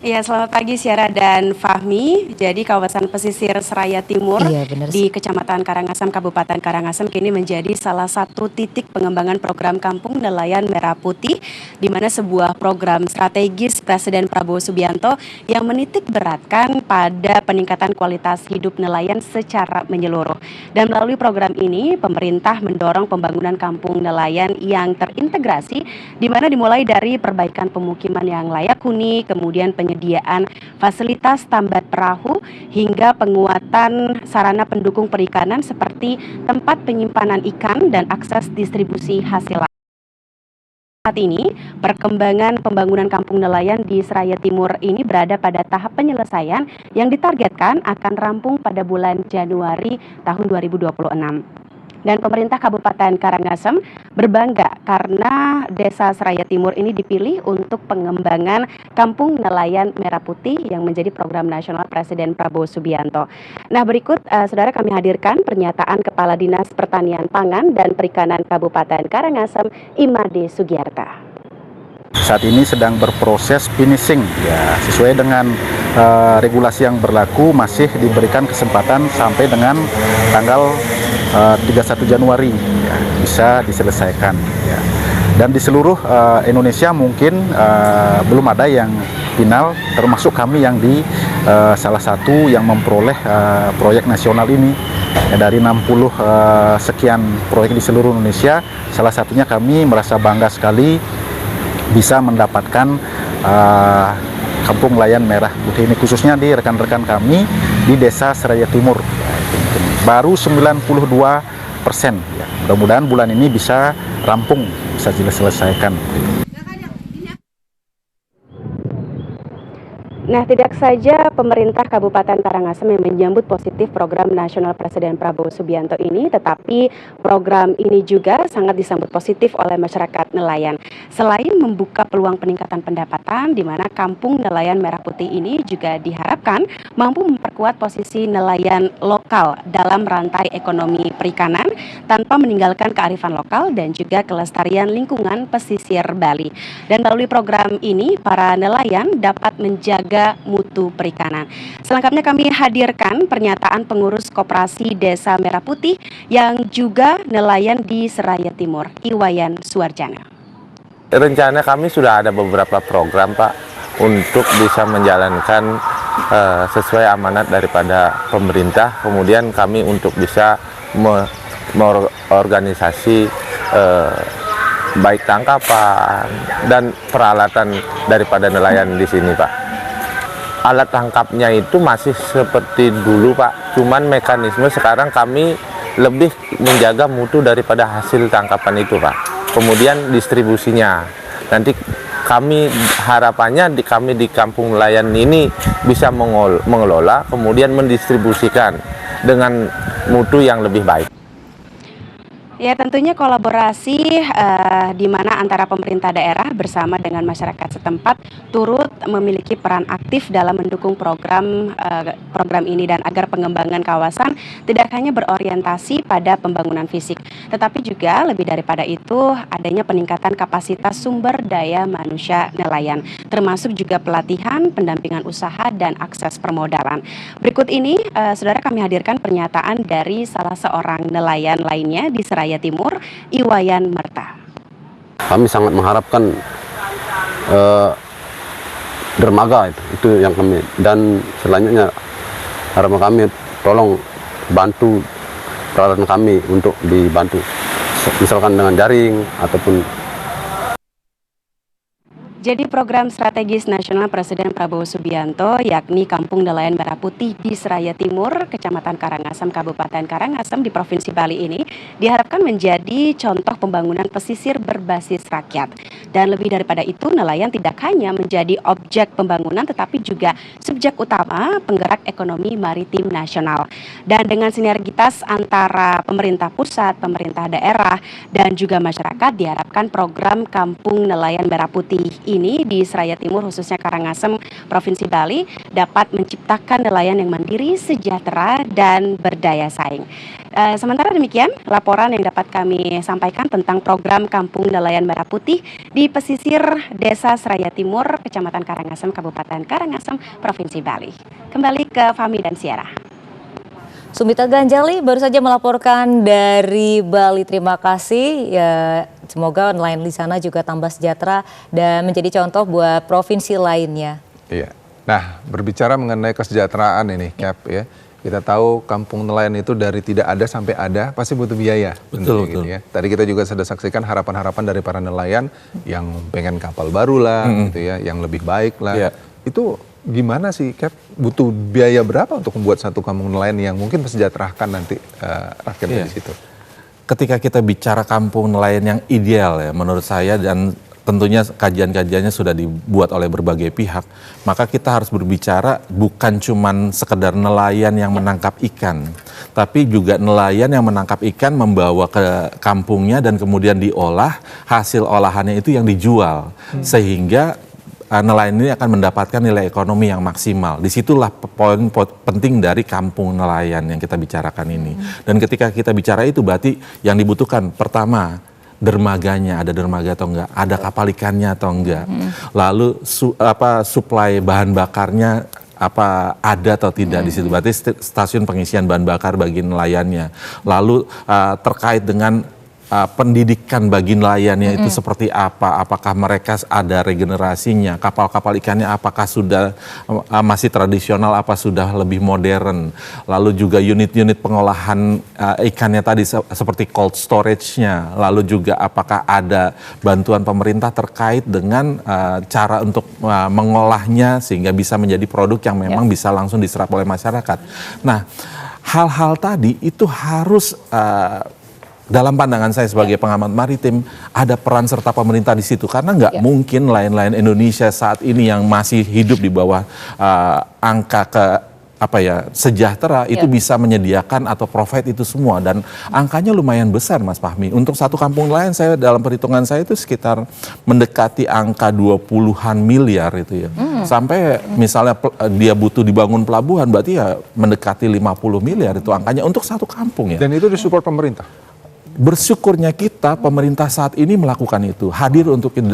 Ya, selamat pagi Syara dan Fahmi. Jadi kawasan pesisir Seraya Timur di Kecamatan Karangasem, Kabupaten Karangasem kini menjadi salah satu titik pengembangan program Kampung Nelayan Merah Putih, di mana sebuah program strategis Presiden Prabowo Subianto yang menitik beratkan pada peningkatan kualitas hidup nelayan secara menyeluruh. Dan melalui program ini, pemerintah mendorong pembangunan kampung nelayan yang terintegrasi, di mana dimulai dari perbaikan pemukiman yang layak huni, kemudian penyediaan fasilitas tambat perahu hingga penguatan sarana pendukung perikanan seperti tempat penyimpanan ikan dan akses distribusi hasil. Saat ini, perkembangan pembangunan kampung nelayan di Seraya Timur ini berada pada tahap penyelesaian yang ditargetkan akan rampung pada bulan Januari tahun 2026. Dan pemerintah Kabupaten Karangasem berbangga karena Desa Seraya Timur ini dipilih untuk pengembangan Kampung Nelayan Merah Putih yang menjadi program nasional Presiden Prabowo Subianto. Nah berikut saudara kami hadirkan pernyataan Kepala Dinas Pertanian Pangan dan Perikanan Kabupaten Karangasem, Imade Sugiyarta. Saat ini sedang berproses finishing ya, sesuai dengan regulasi yang berlaku masih diberikan kesempatan sampai dengan tanggal 31 Januari ya, bisa diselesaikan ya. Dan di seluruh Indonesia mungkin belum ada yang final, termasuk kami yang di salah satu yang memperoleh proyek nasional ini ya, dari 60 sekian proyek di seluruh Indonesia. Salah satunya kami merasa bangga sekali bisa mendapatkan Kampung Nelayan Merah Putih ini, khususnya di rekan-rekan kami di Desa Seraya Timur. Baru 92%. Ya. Mudah-mudahan bulan ini bisa rampung, bisa diselesaikan. Nah, tidak saja pemerintah Kabupaten Karangasem yang menyambut positif program nasional Presiden Prabowo Subianto ini, tetapi program ini juga sangat disambut positif oleh masyarakat nelayan. Selain membuka peluang peningkatan pendapatan, di mana Kampung Nelayan Merah Putih ini juga diharapkan mampu memperkuat posisi nelayan lokal dalam rantai ekonomi perikanan tanpa meninggalkan kearifan lokal dan juga kelestarian lingkungan pesisir Bali. Dan melalui program ini, para nelayan dapat menjaga mutu perikanan. Selengkapnya kami hadirkan pernyataan pengurus Koperasi Desa Merah Putih yang juga nelayan di Seraya Timur, Iwayan Suarjana. Rencana kami sudah ada beberapa program Pak untuk bisa menjalankan sesuai amanat daripada pemerintah. Kemudian kami untuk bisa mengorganisasi baik tangkapan dan peralatan daripada nelayan di sini Pak. Alat tangkapnya itu masih seperti dulu Pak, cuman mekanisme sekarang kami lebih menjaga mutu daripada hasil tangkapan itu Pak. Kemudian distribusinya, nanti kami harapannya kami di Kampung Nelayan ini bisa mengelola, kemudian mendistribusikan dengan mutu yang lebih baik. Ya, tentunya kolaborasi di mana antara pemerintah daerah bersama dengan masyarakat setempat turut memiliki peran aktif dalam mendukung program ini, dan agar pengembangan kawasan tidak hanya berorientasi pada pembangunan fisik, tetapi juga lebih daripada itu adanya peningkatan kapasitas sumber daya manusia nelayan, termasuk juga pelatihan, pendampingan usaha, dan akses permodalan. Berikut ini saudara kami hadirkan pernyataan dari salah seorang nelayan lainnya di Seraya Timur, Iwayan Merta. Kami sangat mengharapkan dermaga itu yang kami, dan selanjutnya harapan kami tolong bantu peralatan kami untuk dibantu, misalkan dengan jaring ataupun Jadi program strategis nasional Presiden Prabowo Subianto yakni Kampung Nelayan Merah Putih di Seraya Timur, Kecamatan Karangasem, Kabupaten Karangasem di Provinsi Bali ini diharapkan menjadi contoh pembangunan pesisir berbasis rakyat. Dan lebih daripada itu, nelayan tidak hanya menjadi objek pembangunan tetapi juga subjek utama penggerak ekonomi maritim nasional. Dan dengan sinergitas antara pemerintah pusat, pemerintah daerah, dan juga masyarakat diharapkan program Kampung Nelayan Merah Putih ini di Seraya Timur khususnya Karangasem, Provinsi Bali dapat menciptakan nelayan yang mandiri, sejahtera, dan berdaya saing. Sementara demikian, laporan yang dapat kami sampaikan tentang program Kampung Nelayan Merah Putih di pesisir Desa Seraya Timur, Kecamatan Karangasem, Kabupaten Karangasem, Provinsi Bali. Kembali ke Fahmi dan Siara. Sumita Ganjali baru saja melaporkan dari Bali. Terima kasih. Ya, semoga nelayan di sana juga tambah sejahtera dan menjadi contoh buat provinsi lainnya. Iya. Nah, berbicara mengenai kesejahteraan ini, Cap, ya. Kita tahu kampung nelayan itu dari tidak ada sampai ada pasti butuh biaya. Betul, gitu ya. Tadi kita juga sudah saksikan harapan-harapan dari para nelayan yang pengen kapal baru lah, gitu ya, yang lebih baik lah. Iya. Itu gimana sih, Cap? Butuh biaya berapa untuk membuat satu kampung nelayan yang mungkin mensejahterakan nanti rakyat di situ? Ketika kita bicara kampung nelayan yang ideal ya, menurut saya, dan tentunya kajian-kajiannya sudah dibuat oleh berbagai pihak, maka kita harus berbicara bukan cuman sekedar nelayan yang menangkap ikan, tapi juga nelayan yang menangkap ikan membawa ke kampungnya dan kemudian diolah, hasil olahannya itu yang dijual, sehingga nelayan ini akan mendapatkan nilai ekonomi yang maksimal. Disitulah poin penting dari kampung nelayan yang kita bicarakan ini. Dan ketika kita bicara itu berarti yang dibutuhkan pertama, dermaganya, ada dermaga atau enggak, ada kapal ikannya atau enggak, lalu suplai bahan bakarnya apa ada atau tidak di situ, berarti stasiun pengisian bahan bakar bagi nelayannya, lalu terkait dengan pendidikan bagi nelayannya itu seperti apa, apakah mereka ada regenerasinya, kapal-kapal ikannya apakah sudah masih tradisional, apa sudah lebih modern, lalu juga unit-unit pengolahan ikannya tadi seperti cold storage-nya, lalu juga apakah ada bantuan pemerintah terkait dengan cara untuk mengolahnya sehingga bisa menjadi produk yang memang bisa langsung diserap oleh masyarakat. Nah, hal-hal tadi itu harus dalam pandangan saya sebagai pengamat maritim, ada peran serta pemerintah di situ, karena nggak mungkin nelayan-nelayan Indonesia saat ini yang masih hidup di bawah angka sejahtera itu bisa menyediakan atau provide itu semua, dan angkanya lumayan besar, Mas Fahmi. Untuk satu kampung nelayan, saya dalam perhitungan saya itu sekitar mendekati angka 20-an miliar itu ya. Sampai misalnya dia butuh dibangun pelabuhan, berarti ya mendekati 50 miliar itu angkanya untuk satu kampung ya. Dan itu disupport pemerintah? Bersyukurnya kita, pemerintah saat ini melakukan itu, hadir untuk itu,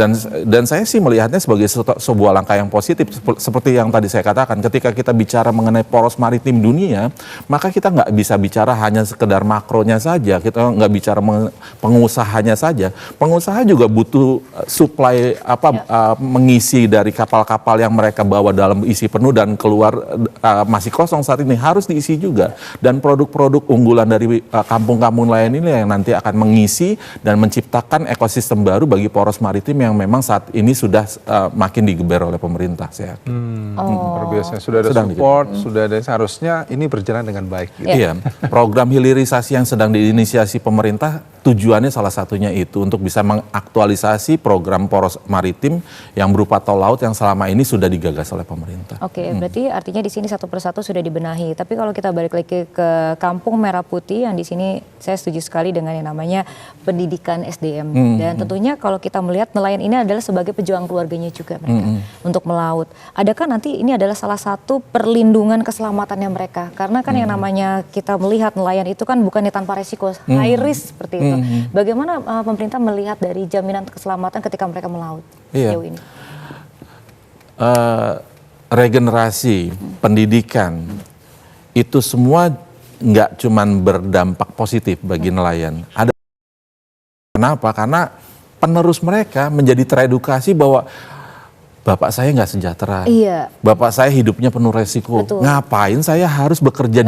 dan saya sih melihatnya sebagai sebuah langkah yang positif. Seperti yang tadi saya katakan, ketika kita bicara mengenai poros maritim dunia, maka kita nggak bisa bicara hanya sekedar makronya saja, kita nggak bicara pengusahanya saja. Pengusaha juga butuh suplai mengisi dari kapal-kapal yang mereka bawa dalam isi penuh dan keluar masih kosong saat ini, harus diisi juga. Dan produk-produk unggulan dari kampung-kampung lain ini yang nanti akan mengisi dan menciptakan ekosistem baru bagi poros maritim yang memang saat ini sudah makin digeber oleh pemerintah. Luar biasa, sudah ada support, sudah ada, seharusnya ini berjalan dengan baik. Gitu. Iya, program hilirisasi yang sedang diinisiasi pemerintah tujuannya salah satunya itu untuk bisa mengaktualisasi program poros maritim yang berupa tol laut yang selama ini sudah digagas oleh pemerintah. Oke, berarti artinya di sini satu persatu sudah dibenahi. Tapi kalau kita balik lagi ke Kampung Merah Putih, yang di sini saya setuju sekali dengan yang namanya pendidikan SDM. Dan tentunya kalau kita melihat nelayan ini adalah sebagai pejuang keluarganya juga mereka untuk melaut. Adakah nanti ini adalah salah satu perlindungan keselamatannya mereka? Karena kan yang namanya kita melihat nelayan itu kan bukannya tanpa resiko, high risk seperti itu. Bagaimana pemerintah melihat dari jaminan keselamatan ketika mereka melaut sejauh ini? Regenerasi, pendidikan, itu semua nggak cuman berdampak positif bagi nelayan. Kenapa? Karena penerus mereka menjadi teredukasi bahwa bapak saya nggak sejahtera, bapak saya hidupnya penuh resiko. Ngapain saya harus bekerja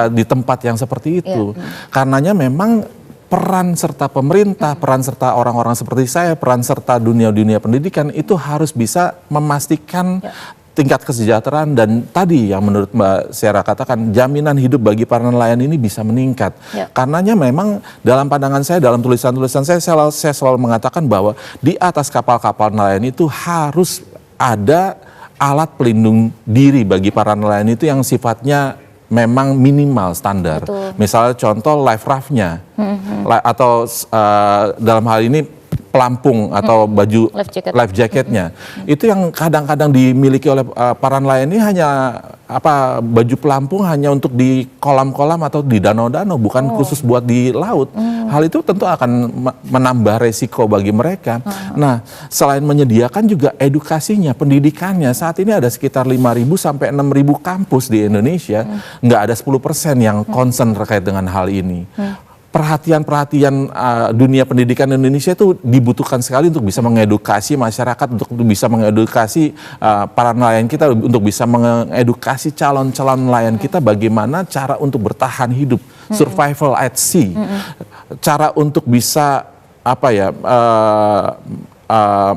di tempat yang seperti itu? Karenanya memang peran serta pemerintah, peran serta orang-orang seperti saya, peran serta dunia pendidikan itu harus bisa memastikan tingkat kesejahteraan dan tadi yang menurut Mbak Syara katakan jaminan hidup bagi para nelayan ini bisa meningkat. Karenanya memang dalam pandangan saya, dalam tulisan-tulisan saya selalu mengatakan bahwa di atas kapal-kapal nelayan itu harus ada alat pelindung diri bagi para nelayan itu yang sifatnya memang minimal standar. Misalnya contoh life raft-nya atau dalam hal ini pelampung atau baju life jacket-nya. Itu yang kadang-kadang dimiliki oleh para nelayan ini hanya baju pelampung hanya untuk di kolam-kolam atau di danau-danau, bukan khusus buat di laut. Hal itu tentu akan menambah resiko bagi mereka. Nah, selain menyediakan juga edukasinya, pendidikannya. Saat ini ada sekitar 5.000 sampai 6.000 kampus di Indonesia, nggak ada 10% yang concern terkait dengan hal ini. Perhatian dunia pendidikan Indonesia itu dibutuhkan sekali untuk bisa mengedukasi masyarakat, untuk bisa mengedukasi para nelayan kita, untuk bisa mengedukasi calon-calon nelayan kita bagaimana cara untuk bertahan hidup, survival at sea, cara untuk bisa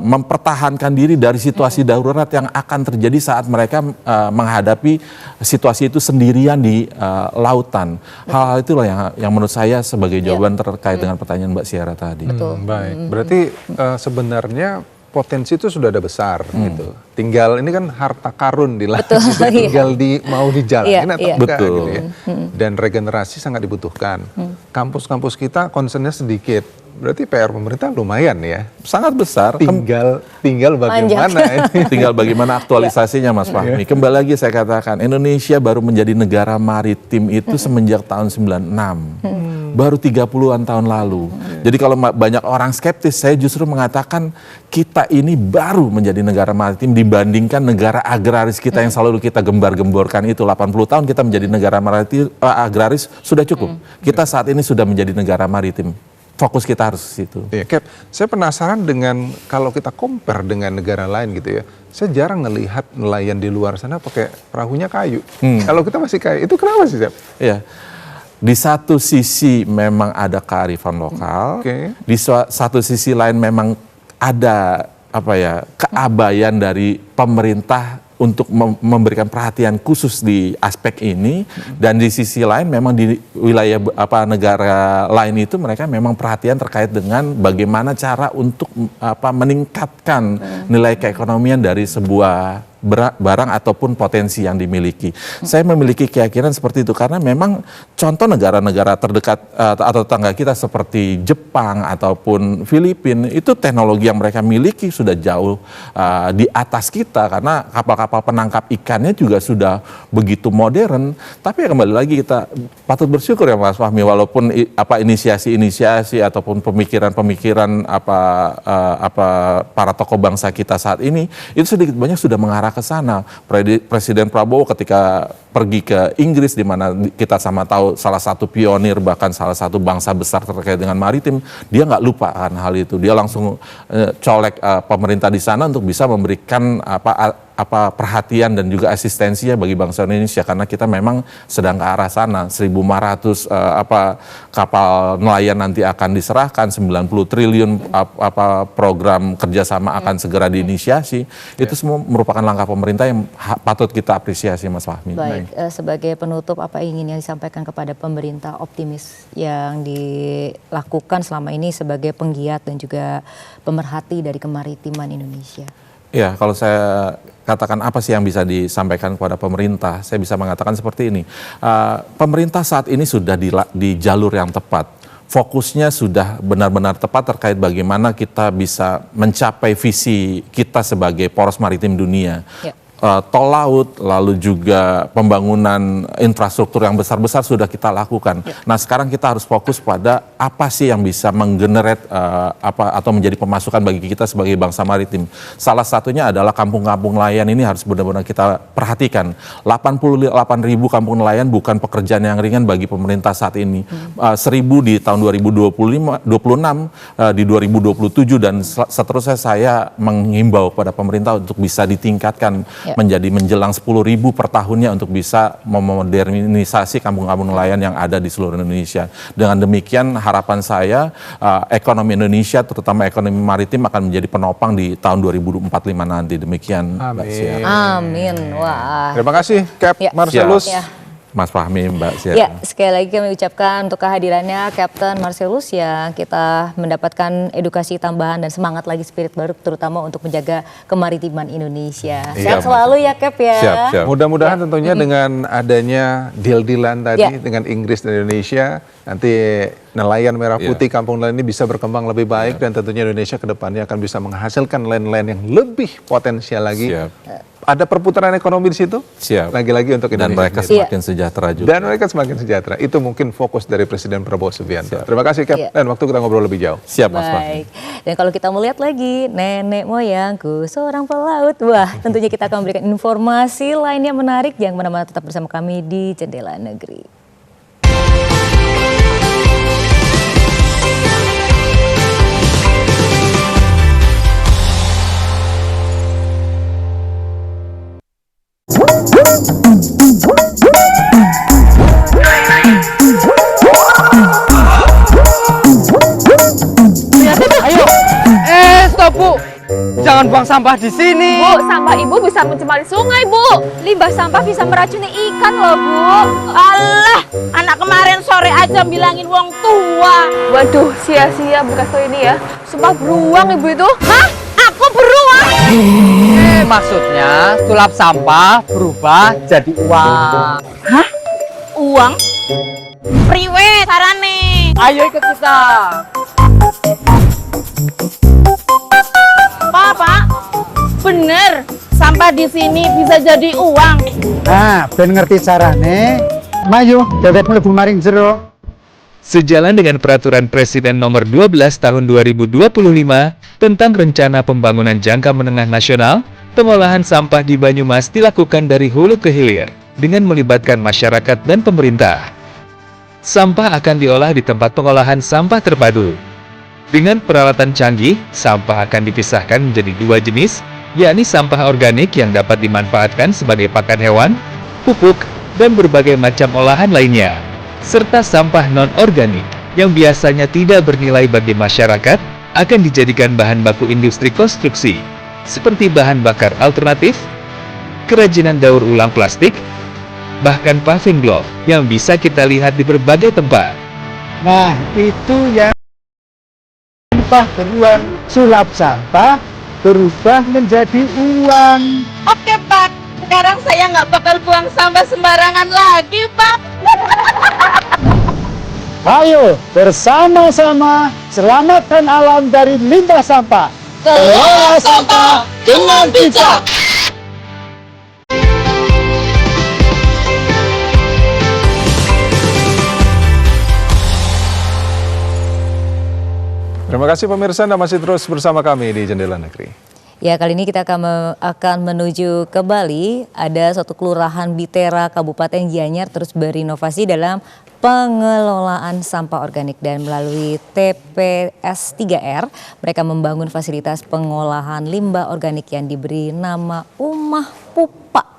mempertahankan diri dari situasi darurat yang akan terjadi saat mereka menghadapi situasi itu sendirian di lautan. Hal-hal itulah yang menurut saya sebagai jawaban terkait dengan pertanyaan Mbak Syara tadi. Baik, berarti sebenarnya potensi itu sudah ada besar gitu. Tinggal ini kan harta karun di laut, tinggal mau dijalanin atau enggak gitu ya. Dan regenerasi sangat dibutuhkan. Kampus-kampus kita concernnya sedikit. Berarti PR pemerintah lumayan ya. Sangat besar. Tinggal bagaimana ini. Tinggal bagaimana aktualisasinya Mas Fahmi. Kembali lagi saya katakan, Indonesia baru menjadi negara maritim itu semenjak tahun 96. Baru 30-an tahun lalu. Jadi kalau banyak orang skeptis, saya justru mengatakan kita ini baru menjadi negara maritim dibandingkan negara agraris kita yang selalu kita gembar-gemborkan itu. 80 tahun kita menjadi negara maritim agraris sudah cukup. Kita saat ini sudah menjadi negara maritim. Fokus kita harus ke situ. Iya, Cap, saya penasaran dengan kalau kita compare dengan negara lain gitu ya. Saya jarang ngelihat nelayan di luar sana pakai perahunya kayu. Kalau kita masih kayu, itu kenapa sih, Cap? Iya. Di satu sisi memang ada kearifan lokal, di satu sisi lain memang ada keabayan dari pemerintah untuk memberikan perhatian khusus di aspek ini, dan di sisi lain memang di wilayah negara lain itu mereka memang perhatian terkait dengan bagaimana cara untuk meningkatkan nilai keekonomian dari sebuah barang ataupun potensi yang dimiliki. Saya memiliki keyakinan seperti itu karena memang contoh negara-negara terdekat atau tetangga kita seperti Jepang ataupun Filipina itu teknologi yang mereka miliki sudah jauh di atas kita karena kapal-kapal penangkap ikannya juga sudah begitu modern. Tapi kembali lagi kita patut bersyukur ya Mas Fahmi, walaupun inisiasi-inisiasi ataupun pemikiran-pemikiran para tokoh bangsa kita saat ini itu sedikit banyak sudah mengarah ke sana. Presiden Prabowo ketika pergi ke Inggris, di mana kita sama tahu salah satu pionir bahkan salah satu bangsa besar terkait dengan maritim, dia nggak lupa kan hal itu. Dia langsung colek pemerintah di sana untuk bisa memberikan perhatian dan juga asistensinya bagi bangsa Indonesia karena kita memang sedang ke arah sana. 1.500 kapal nelayan nanti akan diserahkan, 90 triliun program kerjasama akan segera diinisiasi. Itu semua merupakan langkah pemerintah yang patut kita apresiasi Mas Fahmi. Baik, sebagai penutup apa ingin yang disampaikan kepada pemerintah optimis yang dilakukan selama ini sebagai penggiat dan juga pemerhati dari kemaritiman Indonesia? Ya, kalau saya katakan apa sih yang bisa disampaikan kepada pemerintah, saya bisa mengatakan seperti ini. Pemerintah saat ini sudah di jalur yang tepat. Fokusnya sudah benar-benar tepat terkait bagaimana kita bisa mencapai visi kita sebagai poros maritim dunia. Tol laut, lalu juga pembangunan infrastruktur yang besar-besar sudah kita lakukan. Nah sekarang kita harus fokus pada apa sih yang bisa menggenerate atau menjadi pemasukan bagi kita sebagai bangsa maritim. Salah satunya adalah kampung-kampung nelayan ini harus benar-benar kita perhatikan. 88.000 kampung nelayan bukan pekerjaan yang ringan bagi pemerintah saat ini. 1.000 di tahun 2026, di 2027 dan seterusnya saya menghimbau kepada pemerintah untuk bisa ditingkatkan. menjadi menjelang 10.000 per tahunnya untuk bisa memodernisasi kampung-kampung nelayan yang ada di seluruh Indonesia. Dengan demikian harapan saya ekonomi Indonesia, terutama ekonomi maritim akan menjadi penopang di tahun 2045 nanti. Demikian Mbak Siara. Amin. Wah. Terima kasih Cap Marcelus. Mas Fahmi, Mbak Siara. Ya, sekali lagi kami ucapkan untuk kehadirannya Kapten Marcelus yang kita mendapatkan edukasi tambahan dan semangat lagi spirit baru terutama untuk menjaga kemaritiman Indonesia. Sehat selalu ya Cap ya. Siap. Mudah-mudahan tentunya dengan adanya deal-dealan tadi dengan Inggris dan Indonesia, nanti nelayan merah putih kampung nelayan ini bisa berkembang lebih baik dan tentunya Indonesia ke depannya akan bisa menghasilkan nelayan-nelayan yang lebih potensial lagi. Ada perputaran ekonomi di situ. Lagi-lagi untuk Indonesia. Dan mereka semakin sejahtera juga. Dan mereka semakin sejahtera. Itu mungkin fokus dari Presiden Prabowo Subianto. Terima kasih Cap. Dan waktu kita ngobrol lebih jauh. Siap Mas Baik. Dan kalau kita melihat lagi nenek moyangku seorang pelaut. Wah, tentunya kita akan memberikan informasi lainnya menarik. Jangan kemana-mana, tetap bersama kami di Jendela Negeri. Ayo, stop Bu, jangan buang sampah di sini. Bu, sampah Ibu bisa mencemari sungai Bu. Limbah sampah bisa meracuni ikan loh Bu. Alah, anak kemarin sore aja bilangin wong tua. Waduh, sia-sia bekas ini ya. Sumpah beruang Ibu itu. Hah? Aku beruang? Maksudnya sulap sampah berubah jadi uang. Hah? Uang? Priwe sarane? Ayo ikut kita. Pak, bener sampah di sini bisa jadi uang. Nah, ben ngerti carane. Mayu, dewek mlebu maring jero. Sejalan dengan Peraturan Presiden Nomor 12 Tahun 2025 tentang Rencana Pembangunan Jangka Menengah Nasional, pengolahan sampah di Banyumas dilakukan dari hulu ke hilir dengan melibatkan masyarakat dan pemerintah. Sampah akan diolah di tempat pengolahan sampah terpadu. Dengan peralatan canggih, sampah akan dipisahkan menjadi dua jenis, yakni sampah organik yang dapat dimanfaatkan sebagai pakan hewan, pupuk, dan berbagai macam olahan lainnya, serta sampah non-organik yang biasanya tidak bernilai bagi masyarakat akan dijadikan bahan baku industri konstruksi, seperti bahan bakar alternatif, kerajinan daur ulang plastik, bahkan paving block yang bisa kita lihat di berbagai tempat. Nah, itu yang sampah beruang, sulap sampah berubah menjadi uang. Oke Pak, sekarang saya nggak bakal buang sampah sembarangan lagi Pak. Ayo bersama-sama selamatkan alam dari limbah sampah. Kelola sampah dengan bijak. Terima kasih pemirsa, Anda masih terus bersama kami di Jendela Negeri. Ya, kali ini kita akan menuju ke Bali. Ada suatu kelurahan Bitera, Kabupaten Gianyar terus berinovasi dalam pengelolaan sampah organik, dan melalui TPS 3R mereka membangun fasilitas pengolahan limbah organik yang diberi nama Umah Pupa.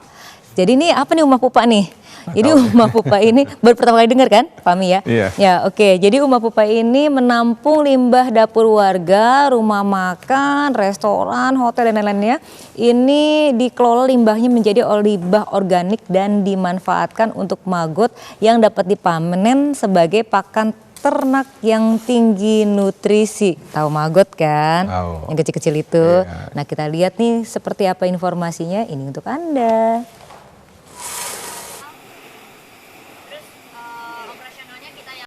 Jadi ini apa nih Umah Pupa nih? Jadi Umah Pupa ini baru pertama kali dengar kan, Fahmi ya? Iya. Ya, oke. Jadi Umah Pupa ini menampung limbah dapur warga, rumah makan, restoran, hotel dan lain-lainnya. Ini dikelola limbahnya menjadi limbah organik dan dimanfaatkan untuk maggot yang dapat dipanen sebagai pakan ternak yang tinggi nutrisi. Tahu maggot kan? Yang kecil-kecil itu. Iya. Nah, kita lihat nih seperti apa informasinya. Ini untuk Anda.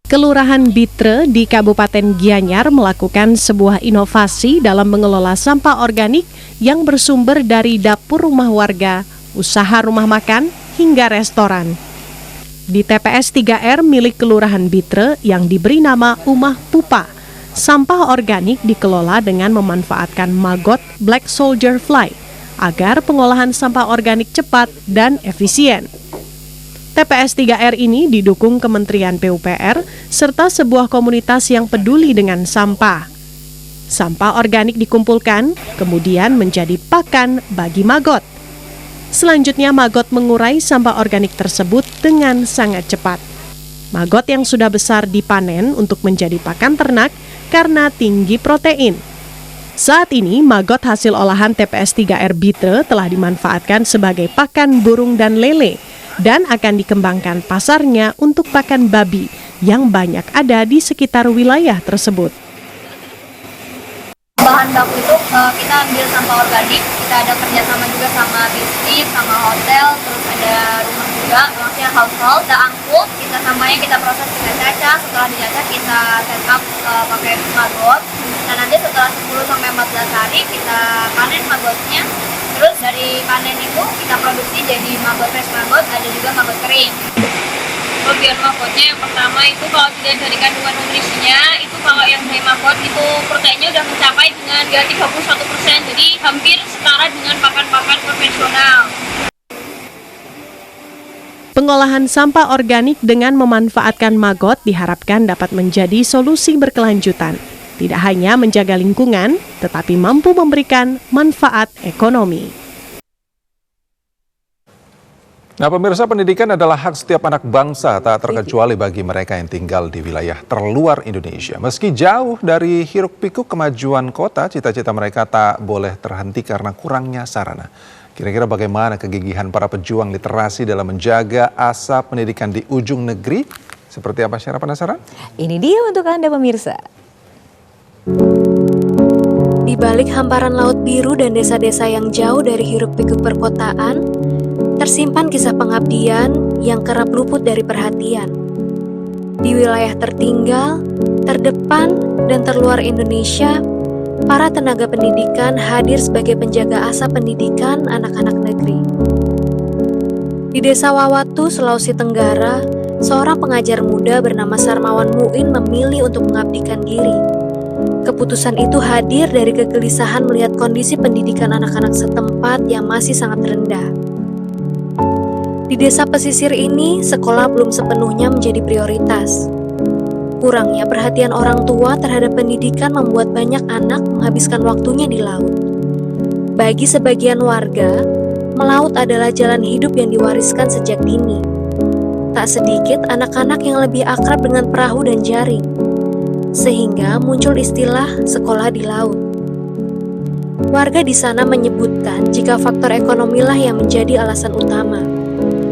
Kelurahan Bitre di Kabupaten Gianyar melakukan sebuah inovasi dalam mengelola sampah organik yang bersumber dari dapur rumah warga, usaha rumah makan, hingga restoran. Di TPS 3R milik Kelurahan Bitre yang diberi nama Umah Pupa, sampah organik dikelola dengan memanfaatkan maggot Black Soldier Fly agar pengolahan sampah organik cepat dan efisien. TPS 3R ini didukung Kementerian PUPR serta sebuah komunitas yang peduli dengan sampah. Sampah organik dikumpulkan, kemudian menjadi pakan bagi maggot. Selanjutnya, maggot mengurai sampah organik tersebut dengan sangat cepat. Maggot yang sudah besar dipanen untuk menjadi pakan ternak karena tinggi protein. Saat ini, maggot hasil olahan TPS 3R Bitre telah dimanfaatkan sebagai pakan burung dan lele dan akan dikembangkan pasarnya untuk pakan babi yang banyak ada di sekitar wilayah tersebut. Bahan baku itu kita ambil sampah organik, kita ada kerjasama juga sama bisnis, sama hotel, terus ada rumah juga, maksudnya household, kita angkut, kita sampahnya kita proses, kita cacah, setelah dicacah kita set up pakai maggot, dan nanti setelah 10-14 hari kita panen maggotnya, terus dari panen itu kita produksi jadi maggot fresh maggot, ada juga maggot kering. Kelebihan maggotnya yang pertama itu kalau dilihat dari kandungan nutrisinya, itu kalau yang dari maggot itu proteinnya udah mencapai dengan 31%, jadi hampir setara dengan pakan-pakan konvensional. Pengolahan sampah organik dengan memanfaatkan maggot diharapkan dapat menjadi solusi berkelanjutan. Tidak hanya menjaga lingkungan, tetapi mampu memberikan manfaat ekonomi. Nah, pemirsa, pendidikan adalah hak setiap anak bangsa, tak terkecuali bagi mereka yang tinggal di wilayah terluar Indonesia. Meski jauh dari hiruk-pikuk kemajuan kota, cita-cita mereka tak boleh terhenti karena kurangnya sarana. Kira-kira bagaimana kegigihan para pejuang literasi dalam menjaga asa pendidikan di ujung negeri? Seperti apa, Syara, penasaran? Ini dia untuk Anda, pemirsa. Di balik hamparan laut biru dan desa-desa yang jauh dari hiruk-pikuk perkotaan, tersimpan kisah pengabdian yang kerap luput dari perhatian. Di wilayah tertinggal, terdepan, dan terluar Indonesia, para tenaga pendidikan hadir sebagai penjaga asa pendidikan anak-anak negeri. Di Desa Wawatu, Sulawesi Tenggara, seorang pengajar muda bernama Sarmawan Muin memilih untuk mengabdikan diri. Keputusan itu hadir dari kegelisahan melihat kondisi pendidikan anak-anak setempat yang masih sangat rendah. Di desa pesisir ini, sekolah belum sepenuhnya menjadi prioritas. Kurangnya perhatian orang tua terhadap pendidikan membuat banyak anak menghabiskan waktunya di laut. Bagi sebagian warga, melaut adalah jalan hidup yang diwariskan sejak dini. Tak sedikit anak-anak yang lebih akrab dengan perahu dan jaring, sehingga muncul istilah sekolah di laut. Warga di sana menyebutkan jika faktor ekonomilah yang menjadi alasan utama.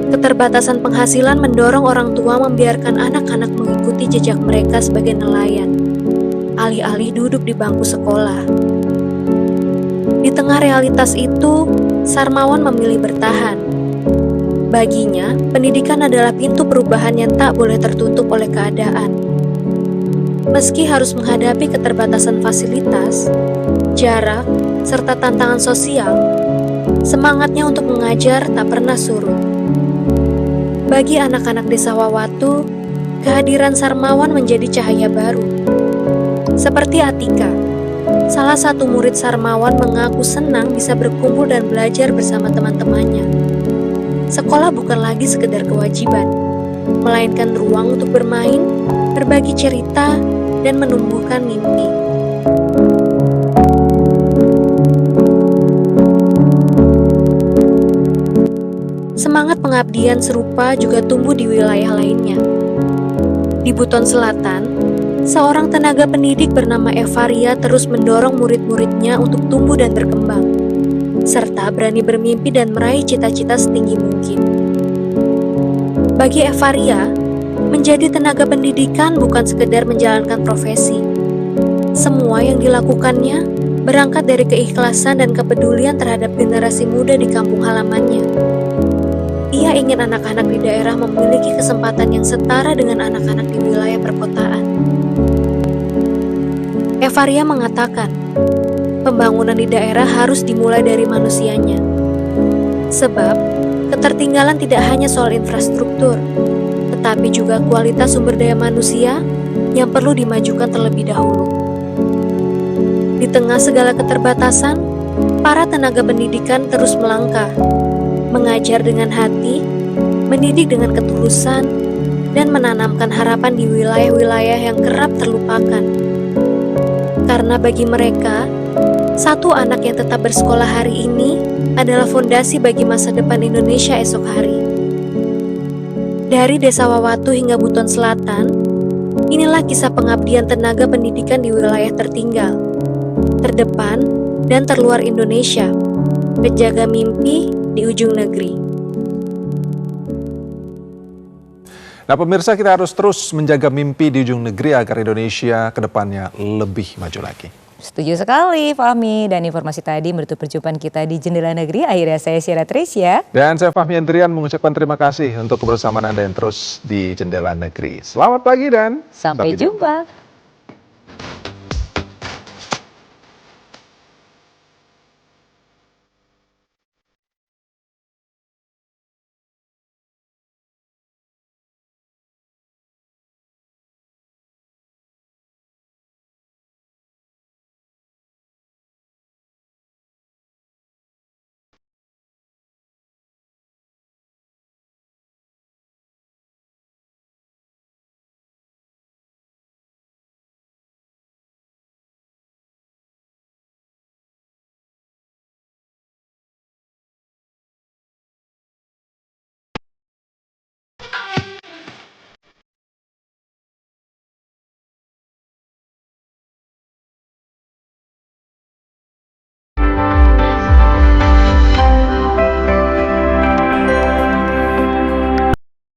Keterbatasan penghasilan mendorong orang tua membiarkan anak-anak mengikuti jejak mereka sebagai nelayan, alih-alih duduk di bangku sekolah. Di tengah realitas itu, Sarmawan memilih bertahan. Baginya, pendidikan adalah pintu perubahan yang tak boleh tertutup oleh keadaan. Meski harus menghadapi keterbatasan fasilitas, jarak, serta tantangan sosial, semangatnya untuk mengajar tak pernah surut. Bagi anak-anak Desa Wawatu, kehadiran Sarmawan menjadi cahaya baru. Seperti Atika, salah satu murid Sarmawan mengaku senang bisa berkumpul dan belajar bersama teman-temannya. Sekolah bukan lagi sekedar kewajiban, melainkan ruang untuk bermain, berbagi cerita, dan menumbuhkan mimpi. Semangat pengabdian serupa juga tumbuh di wilayah lainnya. Di Buton Selatan, seorang tenaga pendidik bernama Evaria terus mendorong murid-muridnya untuk tumbuh dan berkembang, serta berani bermimpi dan meraih cita-cita setinggi mungkin. Bagi Evaria, menjadi tenaga pendidikan bukan sekedar menjalankan profesi. Semua yang dilakukannya berangkat dari keikhlasan dan kepedulian terhadap generasi muda di kampung halamannya. Ia ingin anak-anak di daerah memiliki kesempatan yang setara dengan anak-anak di wilayah perkotaan. Evaria mengatakan, pembangunan di daerah harus dimulai dari manusianya. Sebab, ketertinggalan tidak hanya soal infrastruktur, tetapi juga kualitas sumber daya manusia yang perlu dimajukan terlebih dahulu. Di tengah segala keterbatasan, para tenaga pendidikan terus melangkah, mengajar dengan hati, mendidik dengan ketulusan, dan menanamkan harapan di wilayah-wilayah yang kerap terlupakan. Karena bagi mereka, Satu anak yang tetap bersekolah hari ini adalah fondasi bagi masa depan Indonesia esok hari. Dari Desa Wawatu hingga Buton Selatan, inilah kisah pengabdian tenaga pendidikan di wilayah tertinggal, terdepan, dan terluar Indonesia, penjaga mimpi di ujung negeri. Nah pemirsa, kita harus terus menjaga mimpi di ujung negeri agar Indonesia ke depannya lebih maju lagi. Setuju sekali Fahmi, dan informasi tadi menutup perjumpaan kita di Jendela Negeri. Akhirnya saya Syara Trisya. Dan saya Fahmi Andrian mengucapkan terima kasih untuk kebersamaan Anda yang terus di Jendela Negeri. Selamat pagi dan sampai jumpa.